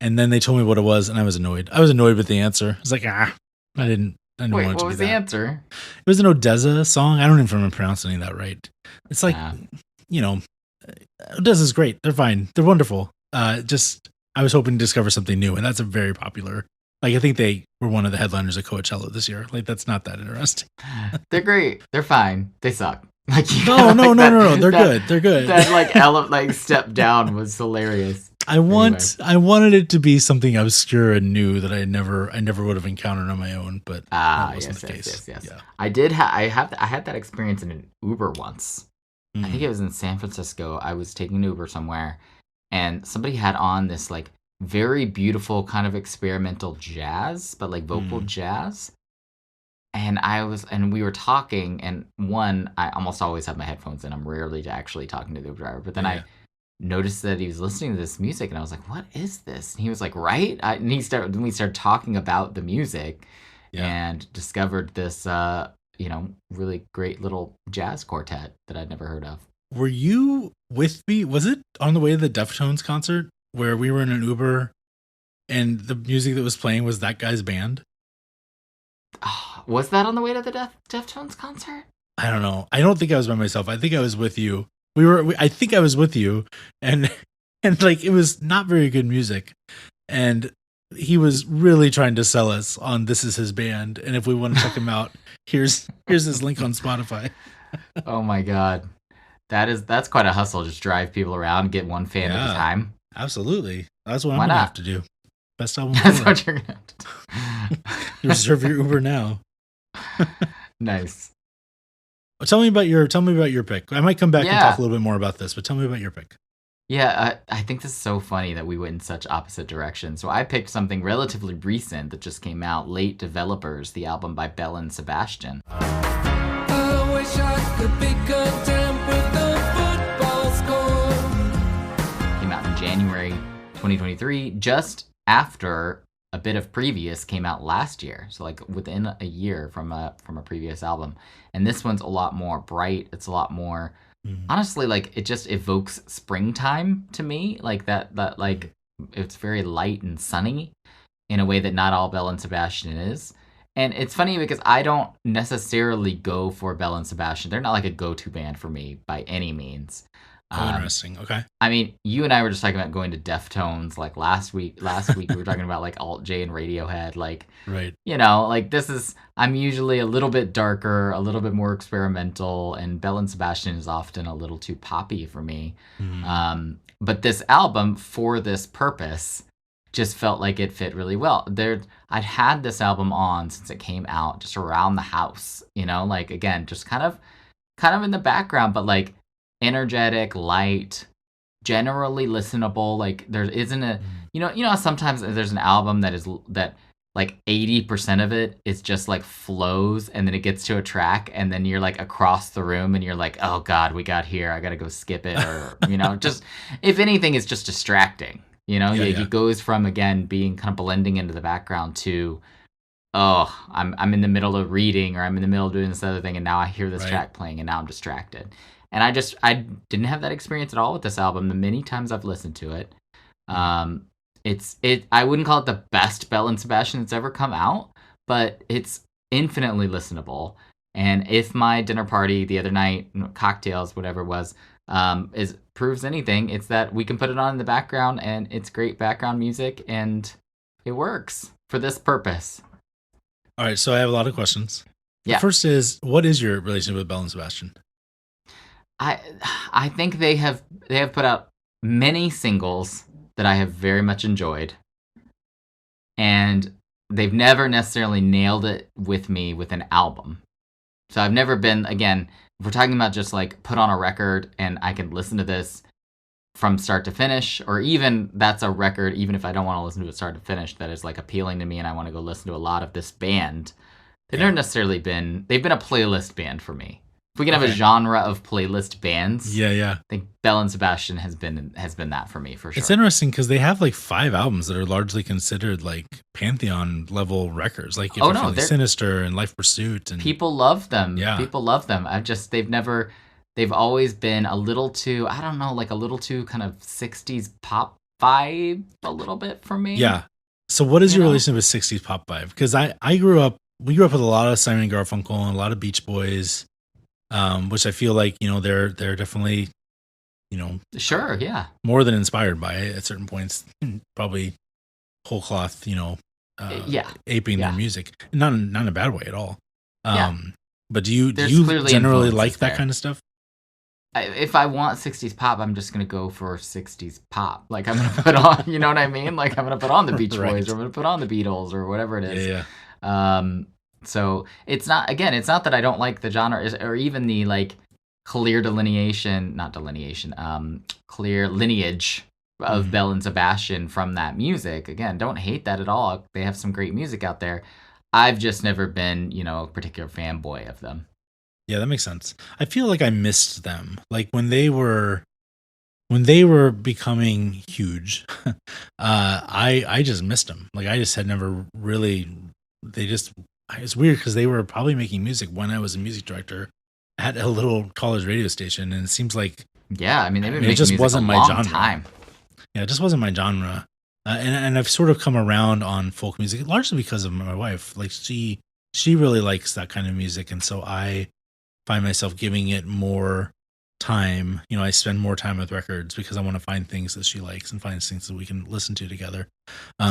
And then they told me what it was, and I was annoyed. I was annoyed with the answer. I was like, I didn't want it to be that. What was the answer? It was an Odessa song. I don't even remember pronouncing that right. It's like, Odessa's great. They're fine. They're wonderful. I was hoping to discover something new, and that's a very popular. Like, I think they were one of the headliners at Coachella this year. Like, that's not that interesting. They're great. They're fine. They suck. Like, no. They're good. They're good. That step down was hilarious. I wanted it to be something obscure and new that I never would have encountered on my own, but that wasn't the case. Yes. Yeah. I had that experience in an Uber once. I think it was in San Francisco. I was taking an Uber somewhere, and somebody had on this like very beautiful kind of experimental jazz, but like vocal jazz. And we were talking, and I almost always have my headphones in. I'm rarely actually talking to the Uber driver, but then I noticed that he was listening to this music, and I was like, what is this? And he was like, right? And we started talking about the music and discovered this, really great little jazz quartet that I'd never heard of. Were you with me? Was it on the way to the Deftones concert where we were in an Uber and the music that was playing was that guy's band? Was that on the way to the Deftones concert? I don't know. I don't think I was by myself. I think I was with you. I think I was with you, and like it was not very good music, and he was really trying to sell us on this is his band, and if we want to check him out, here's his link on Spotify. Oh my god, that's quite a hustle. Just drive people around, get one fan at a time. Absolutely, that's what I'm gonna have to do. Best album. That's what you're gonna have to do. You reserve your Uber now. Nice. Tell me about your pick. I might come back and talk a little bit more about this, but tell me about your pick. Yeah, I think this is so funny that we went in such opposite directions. So I picked something relatively recent that just came out, Late Developers, the album by Belle and Sebastian. I wish I could be content with the football score. Came out in January 2023, just after a bit of previous came out last year. So like within a year from a previous album. And this one's a lot more bright. It's a lot more... Honestly, like it just evokes springtime to me, like that like it's very light and sunny in a way that not all Belle and Sebastian is. And it's funny because I don't necessarily go for Belle and Sebastian. They're not like a go-to band for me by any means. Interesting. Okay. I mean, you and I were just talking about going to Deftones like last week. We were talking about like Alt J and Radiohead. Like, right. You know, like I'm usually a little bit darker, a little bit more experimental, and Belle and Sebastian is often a little too poppy for me. Mm-hmm. But this album, for this purpose, just felt like it fit really well. I'd had this album on since it came out, just around the house. You know, like again, just kind of in the background, but like energetic, light, generally listenable. Like there isn't a, you know, sometimes there's an album that like 80% of it is just like flows, and then it gets to a track, and then you're like across the room, and you're like, oh God, we got here. I got to go skip it, or you know, just if anything, it's just distracting. You know, it goes from again being kind of blending into the background to, oh, I'm in the middle of reading, or I'm in the middle of doing this other thing, and now I hear this track playing, and now I'm distracted. And I didn't have that experience at all with this album. The many times I've listened to it, I wouldn't call it the best Belle and Sebastian that's ever come out, but it's infinitely listenable. And if my dinner party the other night, cocktails, whatever it was, proves anything, it's that we can put it on in the background, and it's great background music, and it works for this purpose. All right, so I have a lot of questions. Yeah. The first is, what is your relationship with Belle and Sebastian? I think they have put out many singles that I have very much enjoyed, and they've never necessarily nailed it with me with an album. So I've never been, again, if we're talking about just like put on a record and I can listen to this from start to finish, or even that's a record, even if I don't want to listen to it start to finish, that is like appealing to me and I want to go listen to a lot of this band, they've never necessarily been, they've been a playlist band for me. If we can have a genre of playlist bands, I think Belle and Sebastian has been that for me, for sure. It's interesting because they have like 5 albums that are largely considered like Pantheon level records, like Sinister and Life Pursuit, and people love them. Yeah, people love them. They've always been a little too, I don't know, like a little too kind of 60s pop vibe a little bit for me. Yeah. So what is your relationship with 60s pop vibe? Because we grew up with a lot of Simon & Garfunkel and a lot of Beach Boys. Which I feel like, you know, they're definitely, you know, sure, yeah, more than inspired by it at certain points, probably whole cloth, you know, aping their music, not in a bad way at all. But do you generally like that kind of stuff? If I want 60s pop, I'm just going to go for 60s pop. Like I'm going to put on, you know what I mean? Like I'm going to put on the Beach Boys, or I'm going to put on the Beatles, or whatever it is. So it's not that I don't like the genre, or even the like clear lineage of Belle and Sebastian from that music. Again, don't hate that at all. They have some great music out there. I've just never been, you know, a particular fanboy of them. Yeah, that makes sense. I feel like I missed them. Like when they were becoming huge, I just missed them. Like I just had never really, it's weird because they were probably making music when I was a music director at a little college radio station, and it seems like they've been making it just wasn't my genre. Time. Yeah, it just wasn't my genre, and I've sort of come around on folk music largely because of my wife. Like she really likes that kind of music, and so I find myself giving it more time. You know, I spend more time with records because I want to find things that she likes and find things that we can listen to together.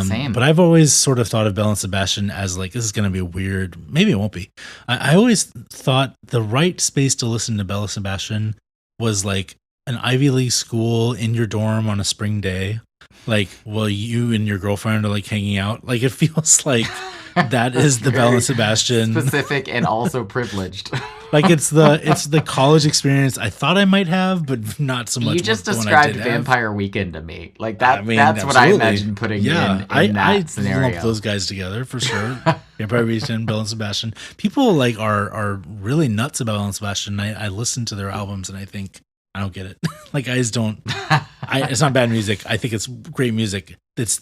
Same. But I've always sort of thought of Belle and Sebastian as like, this is going to be weird. Maybe it won't be. I always thought the right space to listen to Belle and Sebastian was like an Ivy League school in your dorm on a spring day. Like, well, you and your girlfriend are like hanging out. Like it feels like That is the Belle and Sebastian. Specific and also privileged. Like it's the college experience I thought I might have, but not so much. You just described Vampire Weekend to me. Like that. I mean, that's absolutely what I imagine putting in that scenario. I lump those guys together for sure. Vampire Weekend, Belle and Sebastian. People like are really nuts about Belle and Sebastian. I listen to their albums and I think I don't get it. Like I just don't. It's not bad music. I think it's great music. It's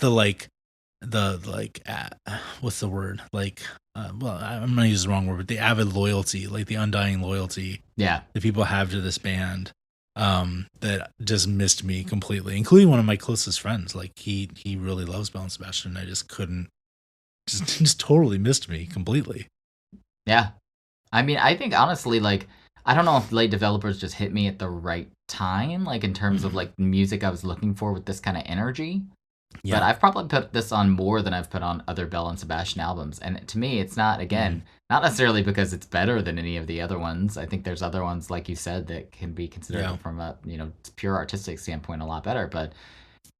what's the word? Like, well, I'm gonna use the wrong word, but the avid loyalty, like the undying loyalty, that people have to this band, that just missed me completely, including one of my closest friends. Like he really loves Belle and Sebastian. I just couldn't, just totally missed me completely. Yeah, I mean, I think honestly, like, I don't know if late developers just hit me at the right time, like in terms of like music I was looking for with this kind of energy. Yeah. But I've probably put this on more than I've put on other Belle and Sebastian albums. And to me, it's not, again, not necessarily because it's better than any of the other ones. I think there's other ones, like you said, that can be considered from a pure artistic standpoint a lot better. But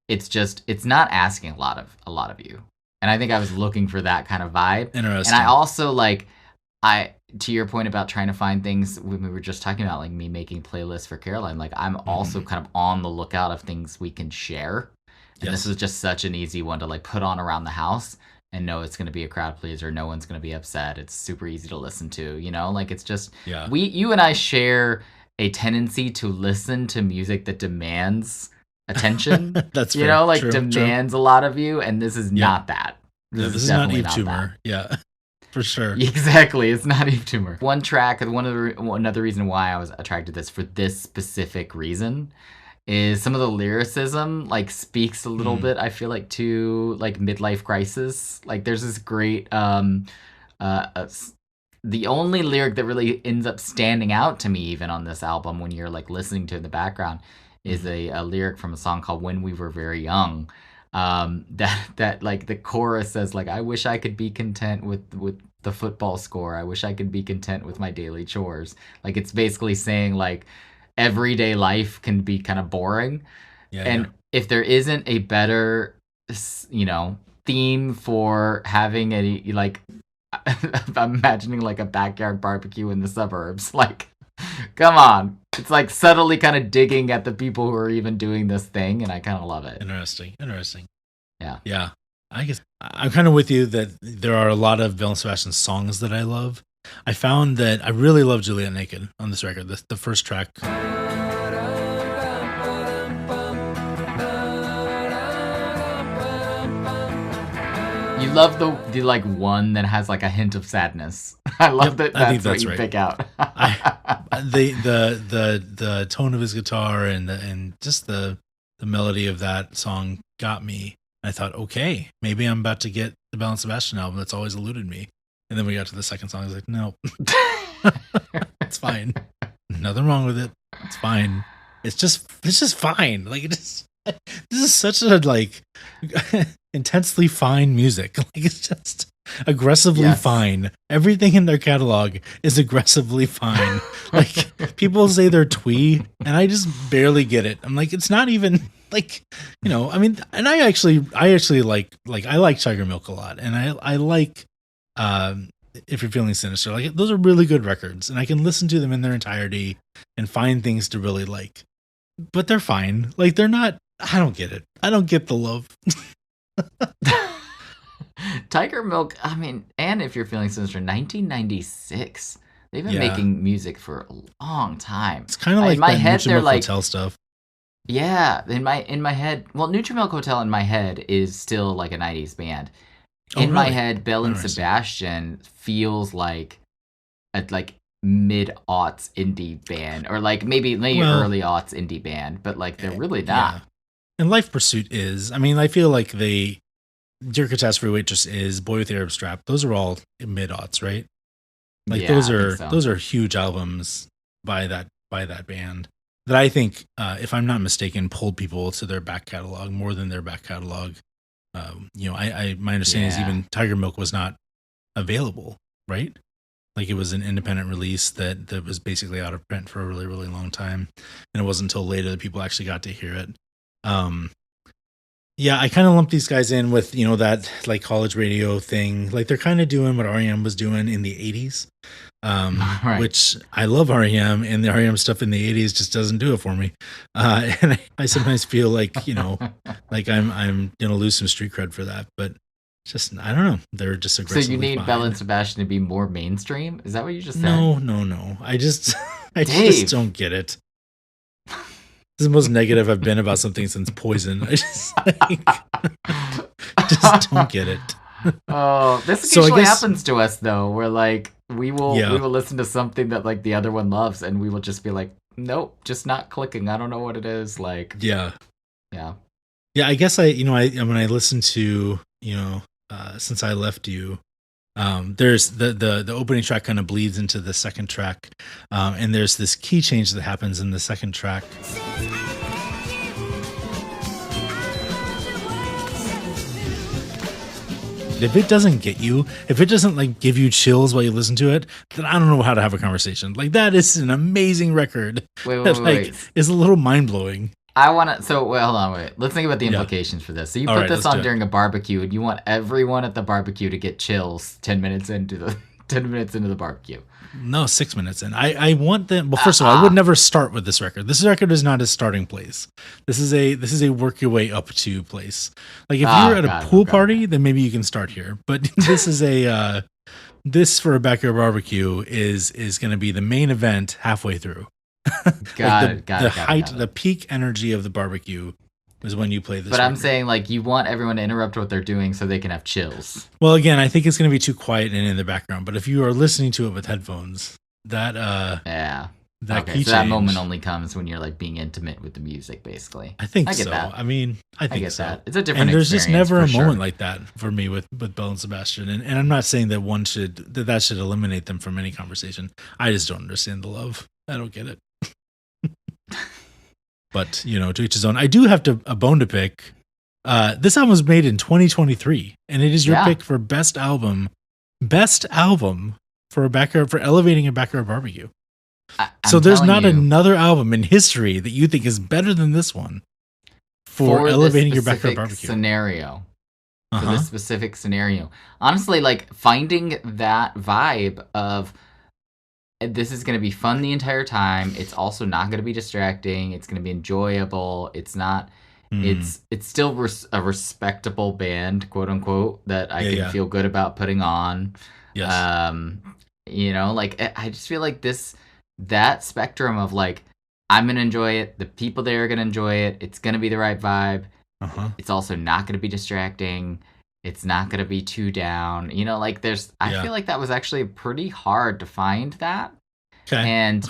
it's just, it's not asking a lot of you. And I think I was looking for that kind of vibe. Interesting. And I also to your point about trying to find things, when we were just talking about like me making playlists for Caroline, like I'm also kind of on the lookout of things we can share. And this is just such an easy one to like put on around the house and know it's going to be a crowd pleaser. No one's going to be upset. It's super easy to listen to, like it's just, you and I share a tendency to listen to music that demands attention. That's fair. Demands a lot lot of you. And this is not that. This is not Eve Tumor. Yeah, for sure. Exactly. It's not Eve Tumor. One track, another reason why I was attracted to this for this specific reason is some of the lyricism like speaks a little bit, I feel like, to like midlife crisis. Like there's this great the only lyric that really ends up standing out to me even on this album when you're like listening to it in the background is a lyric from a song called When We Were Very Young. That like the chorus says like, I wish I could be content with the football score. I wish I could be content with my daily chores. Like it's basically saying like everyday life can be kind of boring. If there isn't a better, theme for having a, like, I'm imagining like a backyard barbecue in the suburbs. Like, come on. It's like subtly kind of digging at the people who are even doing this thing. And I kind of love it. Interesting. Yeah. Yeah. I guess I'm kind of with you that there are a lot of Belle and Sebastian songs that I love. I found that I really love Juliet Naked on this record. The first track. You love the like one that has like a hint of sadness. I love that. That's what you pick out. The tone of his guitar and just the melody of that song got me. I thought, okay, maybe I'm about to get the Belle and Sebastian album that's always eluded me. And then we got to the second song. I was like, no, it's fine. Nothing wrong with it. It's fine. It's just fine. Like this is such a like intensely fine music. Like it's just aggressively fine. Everything in their catalog is aggressively fine. Like people say they're twee, and I just barely get it. I'm like, it's not even like, I mean, and I actually like I like Tiger Milk a lot, and I like. If You're Feeling Sinister, like those are really good records, and I can listen to them in their entirety and find things to really like. But they're fine. Like they're not. I don't get it. I don't get the love. Tiger Milk. I mean, and If You're Feeling Sinister, 1996. They've been making music for a long time. It's kind of like in my head, they're like Hotel stuff. Yeah, in my head. Well, Nutrimilk Hotel in my head is still like a 90s band. In my head, Belle and Sebastian feels like a mid-aughts indie band, or like maybe early aughts indie band, but like they're really not. Yeah. And Life Pursuit is. I mean, I feel like Dear Catastrophe Waitress is, Boy with the Arab Strap. Those are all mid-aughts, right? Like those are huge albums by that band that I think, if I'm not mistaken, pulled people to their back catalog more than their back catalog. My understanding is even Tiger Milk was not available, right? Like it was an independent release that was basically out of print for a really, really long time. And it wasn't until later that people actually got to hear it. Yeah, I kind of lump these guys in with, that like college radio thing. Like they're kind of doing what REM was doing in the 80s. Right. Which I love REM, and the REM stuff in the 80s just doesn't do it for me. And I sometimes feel like, like I'm going to lose some street cred for that, but just, I don't know. They're just aggressively So you need fine. Belle and Sebastian to be more mainstream? Is that what you just said? No. I just don't get it. This is the most negative I've been about something since Poison. I just just don't get it. Oh, this occasionally happens to us though, where like we will listen to something that like the other one loves, and we will just be like, nope, just not clicking. I don't know what it is. Like, yeah. I guess I when I listen to Since I Left You, there's the opening track kind of bleeds into the second track, and there's this key change that happens in the second track. If it doesn't get you, if it doesn't like give you chills while you listen to it, then I don't know how to have a conversation. Like that is an amazing record. Wait. It's a little mind blowing. Hold on, wait. Let's think about the implications for this. So you put this on during a barbecue, and you want everyone at the barbecue to get chills 10 minutes into the barbecue. No, 6 minutes in. I want them. Well, first of all, I would never start with this record. This record is not a starting place. This is a work your way up to place. Like if you're at a pool party, then maybe you can start here. But this is this for a backyard barbecue is going to be the main event halfway through. The peak energy of the barbecue is when you play this. But record. I'm saying like you want everyone to interrupt what they're doing so they can have chills. Well, again, I think it's going to be too quiet and in the background. But if you are listening to it with headphones, that that moment only comes when you're like being intimate with the music, basically. I get so. That. I mean, I get so. That. It's a different. And there's just never a sure. moment like that for me with Belle and Sebastian. And I'm not saying that that should eliminate them from any conversation. I just don't understand the love. I don't get it. But, to each his own. I do have a bone to pick. This album was made in 2023, and it is your pick for best album for elevating a backyard barbecue. So there's not another album in history that you think is better than this one for elevating your backyard barbecue scenario. For this specific scenario. Honestly, like finding that vibe of this is going to be fun the entire time. It's also not going to be distracting. It's going to be enjoyable. It's not. It's still a respectable band, quote unquote, that I can feel good about putting on. Yes. Like I just feel like that spectrum of like I'm going to enjoy it. The people there are going to enjoy it. It's going to be the right vibe. It's also not going to be distracting. It's not going to be too down. I feel like that was actually pretty hard to find that. And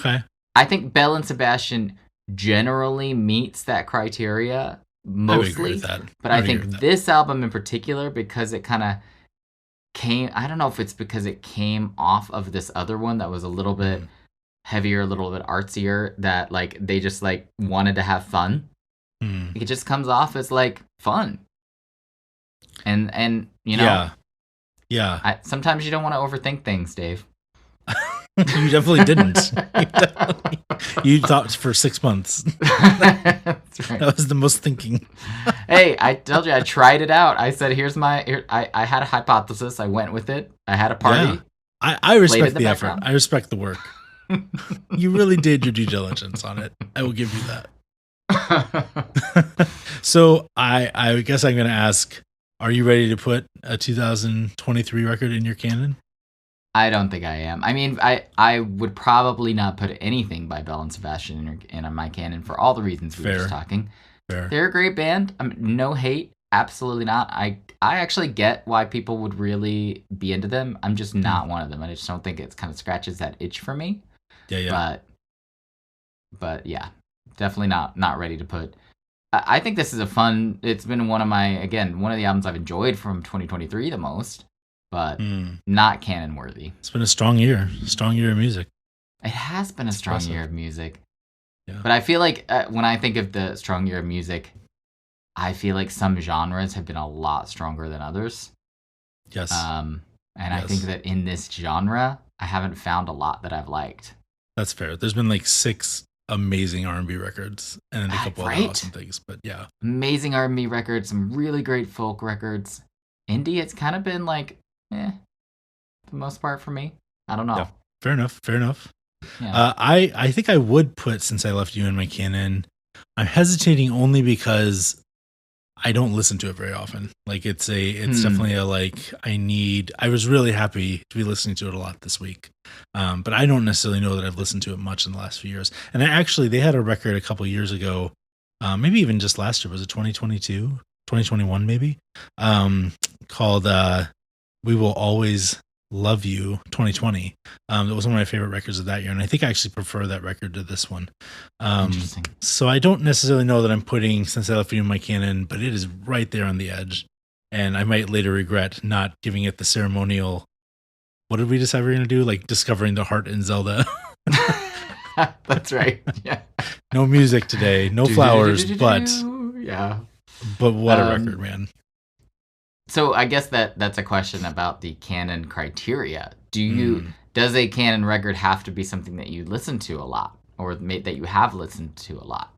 I think Belle and Sebastian generally meets that criteria mostly. I agree with that. But I think this album in particular, because it kind of I don't know if it's because it came off of this other one that was a little bit heavier, a little bit artsier, that like they just like wanted to have fun. It just comes off as like fun. And sometimes you don't want to overthink things, Dave. You definitely didn't. You thought for 6 months. That's right. That was the most thinking. Hey, I told you I tried it out. I said, I had a hypothesis. I went with it. I had a party. Yeah. I respect the effort. I respect the work. You really did your due diligence on it. I will give you that. So I guess I'm going to ask, are you ready to put a 2023 record in your canon? I don't think I am. I mean, I would probably not put anything by Belle and Sebastian in my canon for all the reasons we were just talking. Fair. They're a great band. No hate. Absolutely not. I actually get why people would really be into them. I'm just not one of them. I just don't think it kind of scratches that itch for me. Yeah. But yeah, definitely not ready to put. I think this is it's been one of the albums I've enjoyed from 2023 the most. But not canon worthy. It's been a strong year of music. It has been a strong year of music. Yeah. But I feel like when I think of the strong year of music, I feel like some genres have been a lot stronger than others. Yes. I think that in this genre, I haven't found a lot that I've liked. That's fair. There's been like 6 amazing R&B records and then a couple other Right? awesome things. But yeah, Amazing R&B records, some really great folk records. Indie, it's kind of been like, for the most part for me. I don't know. yeah, fair enough. Yeah. I think I would put Since I Left You in my canon. I'm hesitating only because I don't listen to it very often. Like it's definitely a like I was really happy to be listening to it a lot this week. But I don't necessarily know that I've listened to it much in the last few years. And they had a record a couple years ago, maybe even just last year. Was it 2022, 2021 maybe? Called We Will Always Love You 2020. That was one of my favorite records of that year, and I think I actually prefer that record to this one. Interesting. So I don't necessarily know that I'm putting Since I Left You in my canon, but it is right there on the edge, and I might later regret not giving it the ceremonial. What did we decide we were going to do? Like discovering the heart in Zelda. That's right. Yeah. No music today, no flowers, but what a record, man. So I guess that's a question about the canon criteria. Does a canon record have to be something that you listen to a lot, or that you have listened to a lot?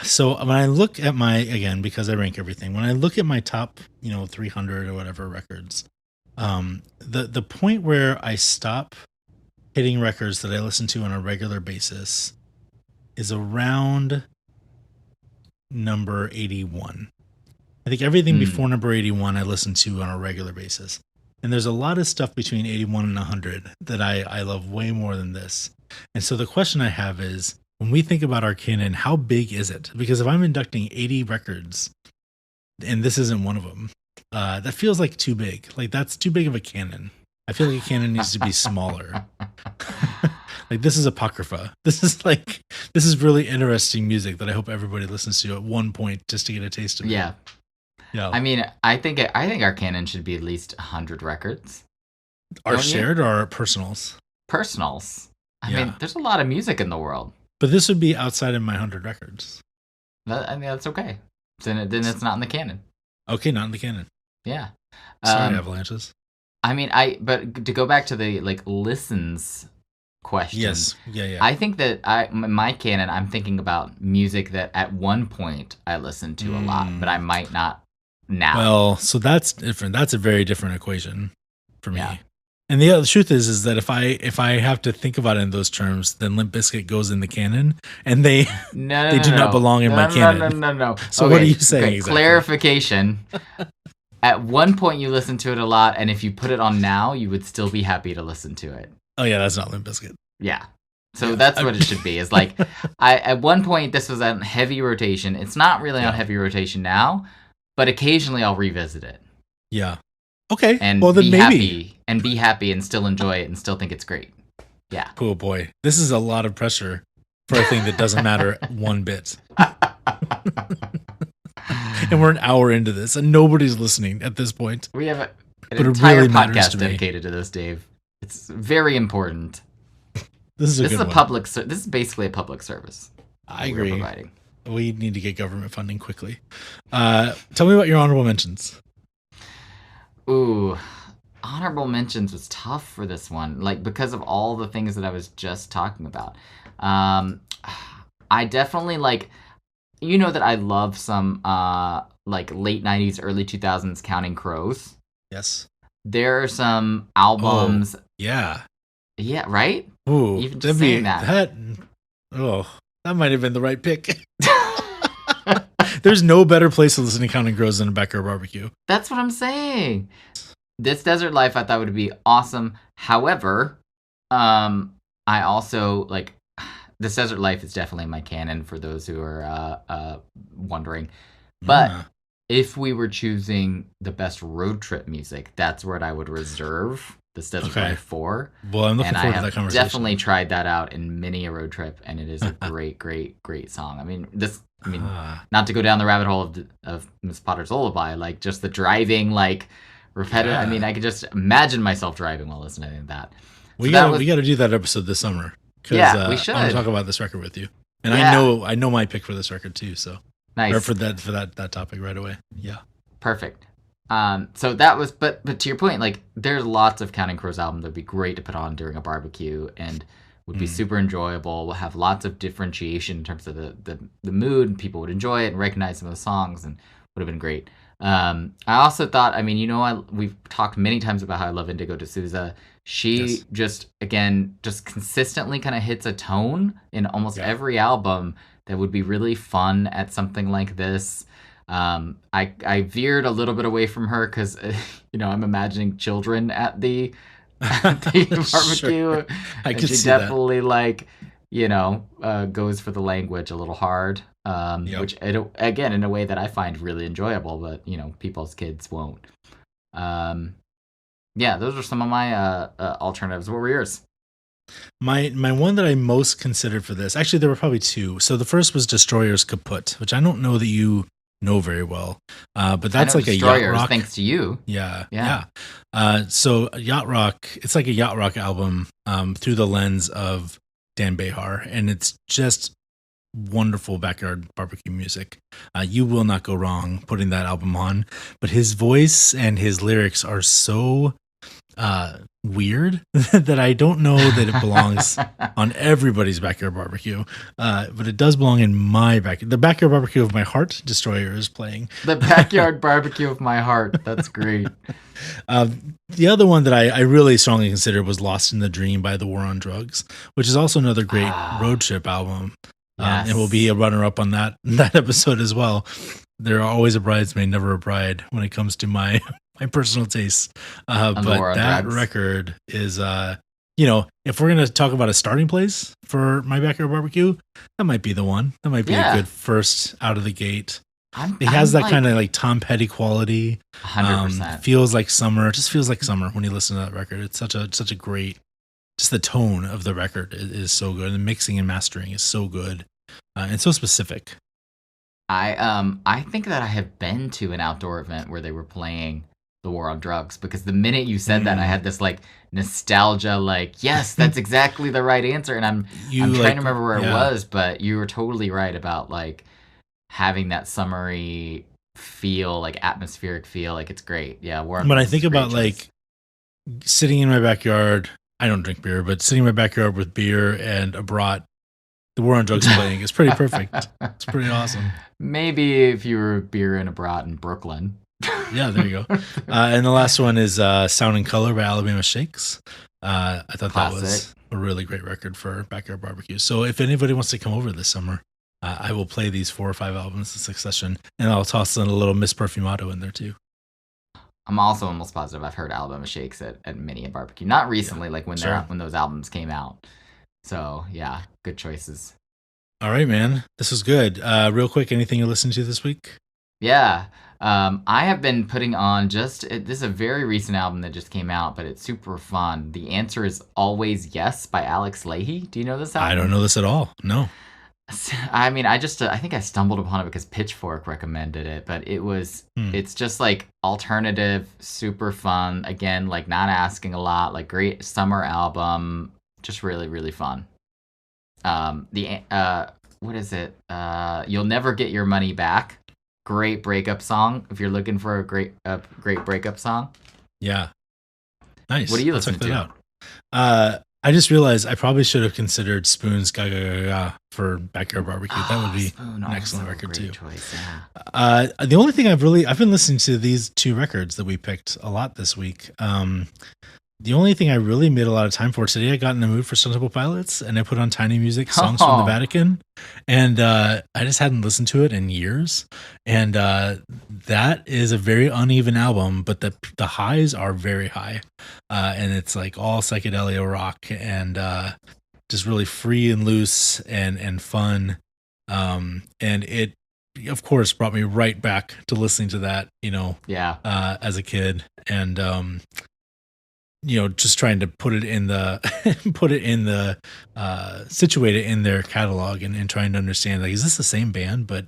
So when I look at because I rank everything, when I look at my top, 300 or whatever records, the point where I stop hitting records that I listen to on a regular basis is around number 81. I think everything before number 81 I listen to on a regular basis. And there's a lot of stuff between 81 and 100 that I love way more than this. And so the question I have is, when we think about our canon, how big is it? Because if I'm inducting 80 records, and this isn't one of them, that feels like too big. Like that's too big of a canon. I feel like a canon needs to be smaller. Like this is Apocrypha. This is really interesting music that I hope everybody listens to at one point just to get a taste of it. Yeah. Yeah. I mean, I think our canon should be at least 100 records. Our shared or our personals? Personals. I mean, there's a lot of music in the world. But this would be outside of my 100 records. I mean, that's okay. Then it's not in the canon. Okay, not in the canon. Yeah. Sorry, Avalanches. I mean, but to go back to the listens question. Yes. Yeah. I think that my canon, I'm thinking about music that at one point I listened to a lot, but I might not now. Well, so that's different. That's a very different equation for me. Yeah. And the truth is that if I have to think about it in those terms, then Limp Bizkit goes in the canon, and they do not belong in my canon. No. So what are you saying? Okay, exactly? Clarification. At one point you listened to it a lot, and if you put it on now, you would still be happy to listen to it. Oh yeah, that's not Limp Bizkit. Yeah. So that's what it should be. Is like, at one point this was on heavy rotation. It's not really on heavy rotation now, but occasionally I'll revisit it. Yeah. Okay. And well, then be happy and still enjoy it and still think it's great. Yeah. Oh boy, this is a lot of pressure for a thing that doesn't matter one bit. And we're an hour into this, and nobody's listening at this point. We have an entire podcast dedicated to this, Dave. It's very important. This is basically a public service. I agree. Providing. We need to get government funding quickly. Tell me about your honorable mentions. Ooh, honorable mentions was tough for this one, because of all the things that I was just talking about. I definitely that I love some late 90s, early 2000s Counting Crows. Yes. There are some albums. Oh, yeah. Yeah, right? Ooh, even just saying that. That might have been the right pick. There's no better place to listen to Counting Crows than a Backyard BBQ. That's what I'm saying. This Desert Life I thought would be awesome. However, I also This Desert Life is definitely my canon for those who are wondering. But if we were choosing the best road trip music, that's what I would reserve This Desert Life for. Well, I'm looking forward to that conversation. Definitely tried that out in many a road trip, and it is a great, great, great song. Not to go down the rabbit hole of Miss Potter's Lullaby, just the driving, repetitive. Yeah. I could just imagine myself driving while listening to that. We got to do that episode this summer. Yeah, we should. I want to talk about this record with you, and I know my pick for this record too. So nice. Or for that topic right away. Yeah, perfect. So that was, but to your point, there's lots of Counting Crows albums that'd be great to put on during a barbecue, and would be super enjoyable. We'll have lots of differentiation in terms of the mood. People would enjoy it and recognize some of the songs, and would have been great. I also thought, I mean, we've talked many times about how I love Indigo D'Souza. She just consistently kind of hits a tone in almost every album that would be really fun at something like this. I veered a little bit away from her because, I'm imagining children at the barbecue. Sure. I could she see definitely goes for the language a little hard. Which again, in a way that I find really enjoyable, but people's kids won't. Those are some of my alternatives. What were yours? My one that I most considered for this, actually there were probably two. So the first was Destroyers Kaput, which I don't know that you know very well, but that's like Destroyers, a yacht rock. Thanks to you. Yeah. So yacht rock, it's like a yacht rock album through the lens of Dan Behar, and it's just wonderful backyard barbecue music. You will not go wrong putting that album on, but his voice and his lyrics are so weird that I don't know that it belongs on everybody's backyard barbecue, but it does belong in my the backyard barbecue of my heart. Destroyer is playing the backyard barbecue of my heart. That's great. The other one that I really strongly considered was Lost in the Dream by The War on Drugs, which is also another great road trip album. And will be a runner-up on that episode as well. There are always a bridesmaid, never a bride when it comes to my personal tastes. But that record is, if we're going to talk about a starting place for my backyard barbecue, that might be the one. That might be a good first out of the gate. It has that kind of like Tom Petty quality. 100%. Feels like summer. It just feels like summer when you listen to that record. It's such a great, just the tone of the record is so good. The mixing and mastering is so good. And so specific. I think that I have been to an outdoor event where they were playing The War on Drugs, because the minute you said that, I had this like nostalgia, like, yes, that's exactly the right answer. And I'm trying to remember where it was, but you were totally right about like having that summery feel, like atmospheric feel. Like it's great. Yeah. When I think about like sitting in my backyard, I don't drink beer, but sitting in my backyard with beer and a brat, The War on Drugs playing is pretty perfect. It's pretty awesome. Maybe if you were beer and a brat in Brooklyn. Yeah, there you go. And the last one is Sound and Color by Alabama Shakes. I thought that was a really great record for backyard barbecue. So if anybody wants to come over this summer, I will play these 4 or 5 albums in succession, and I'll toss in a little Miss Perfumado in there too. I'm also almost positive I've heard Alabama Shakes at many a barbecue. Not recently, like when those albums came out. So yeah, good choices. All right, man. This was good. Real quick, anything you listened to this week? Yeah. I have been putting on this is a very recent album that just came out, but it's super fun. The Answer Is Always Yes by Alex Lahey. Do you know this album? I don't know this at all. No. I mean, I think I stumbled upon it because Pitchfork recommended it, but it's just like alternative, super fun. Again, like not asking a lot, like great summer album. Just really, really fun. What is it? You'll Never Get Your Money Back. Great breakup song. If you're looking for a great breakup song. Yeah. Nice. What are you listening to? I just realized I probably should have considered Spoon's Ga Ga Ga Ga for backyard barbecue. That would be an excellent record too. Choice, yeah. The only thing I've been listening to these 2 records that we picked a lot this week. The only thing I really made a lot of time for today, I got in the mood for Stone Temple Pilots, and I put on Tiny Music, Songs from the Vatican, and I just hadn't listened to it in years. And that is a very uneven album, but the highs are very high, and it's like all psychedelia rock and just really free and loose and fun. And it, of course, brought me right back to listening to that, as a kid, and just trying to put it in the situate it in their catalog and trying to understand, like, is this the same band, but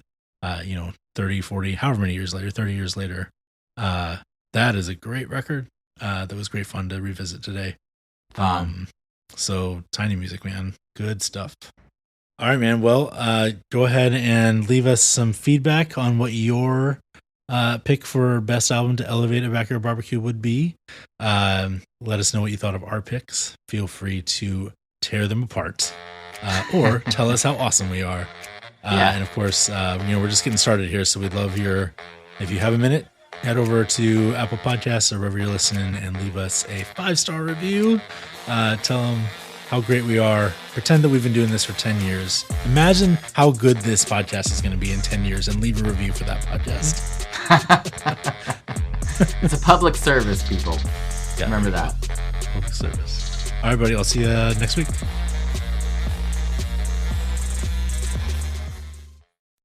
30, 40, however many years later, 30 years later. That is a great record. That was great fun to revisit today. So Tiny Music, man, good stuff. All right, man. Well, go ahead and leave us some feedback on what your pick for best album to elevate a backyard barbecue would be. Let us know what you thought of our picks. Feel free to tear them apart, or tell us how awesome we are. And of course, we're just getting started here, so we'd love if you have a minute, head over to Apple Podcasts or wherever you're listening and leave us a 5-star review. Tell them how great we are. Pretend that we've been doing this for 10 years. Imagine how good this podcast is going to be in 10 years and leave a review for that podcast. It's a public service, people. Yeah, remember that. Public service. All right, buddy. I'll see you next week.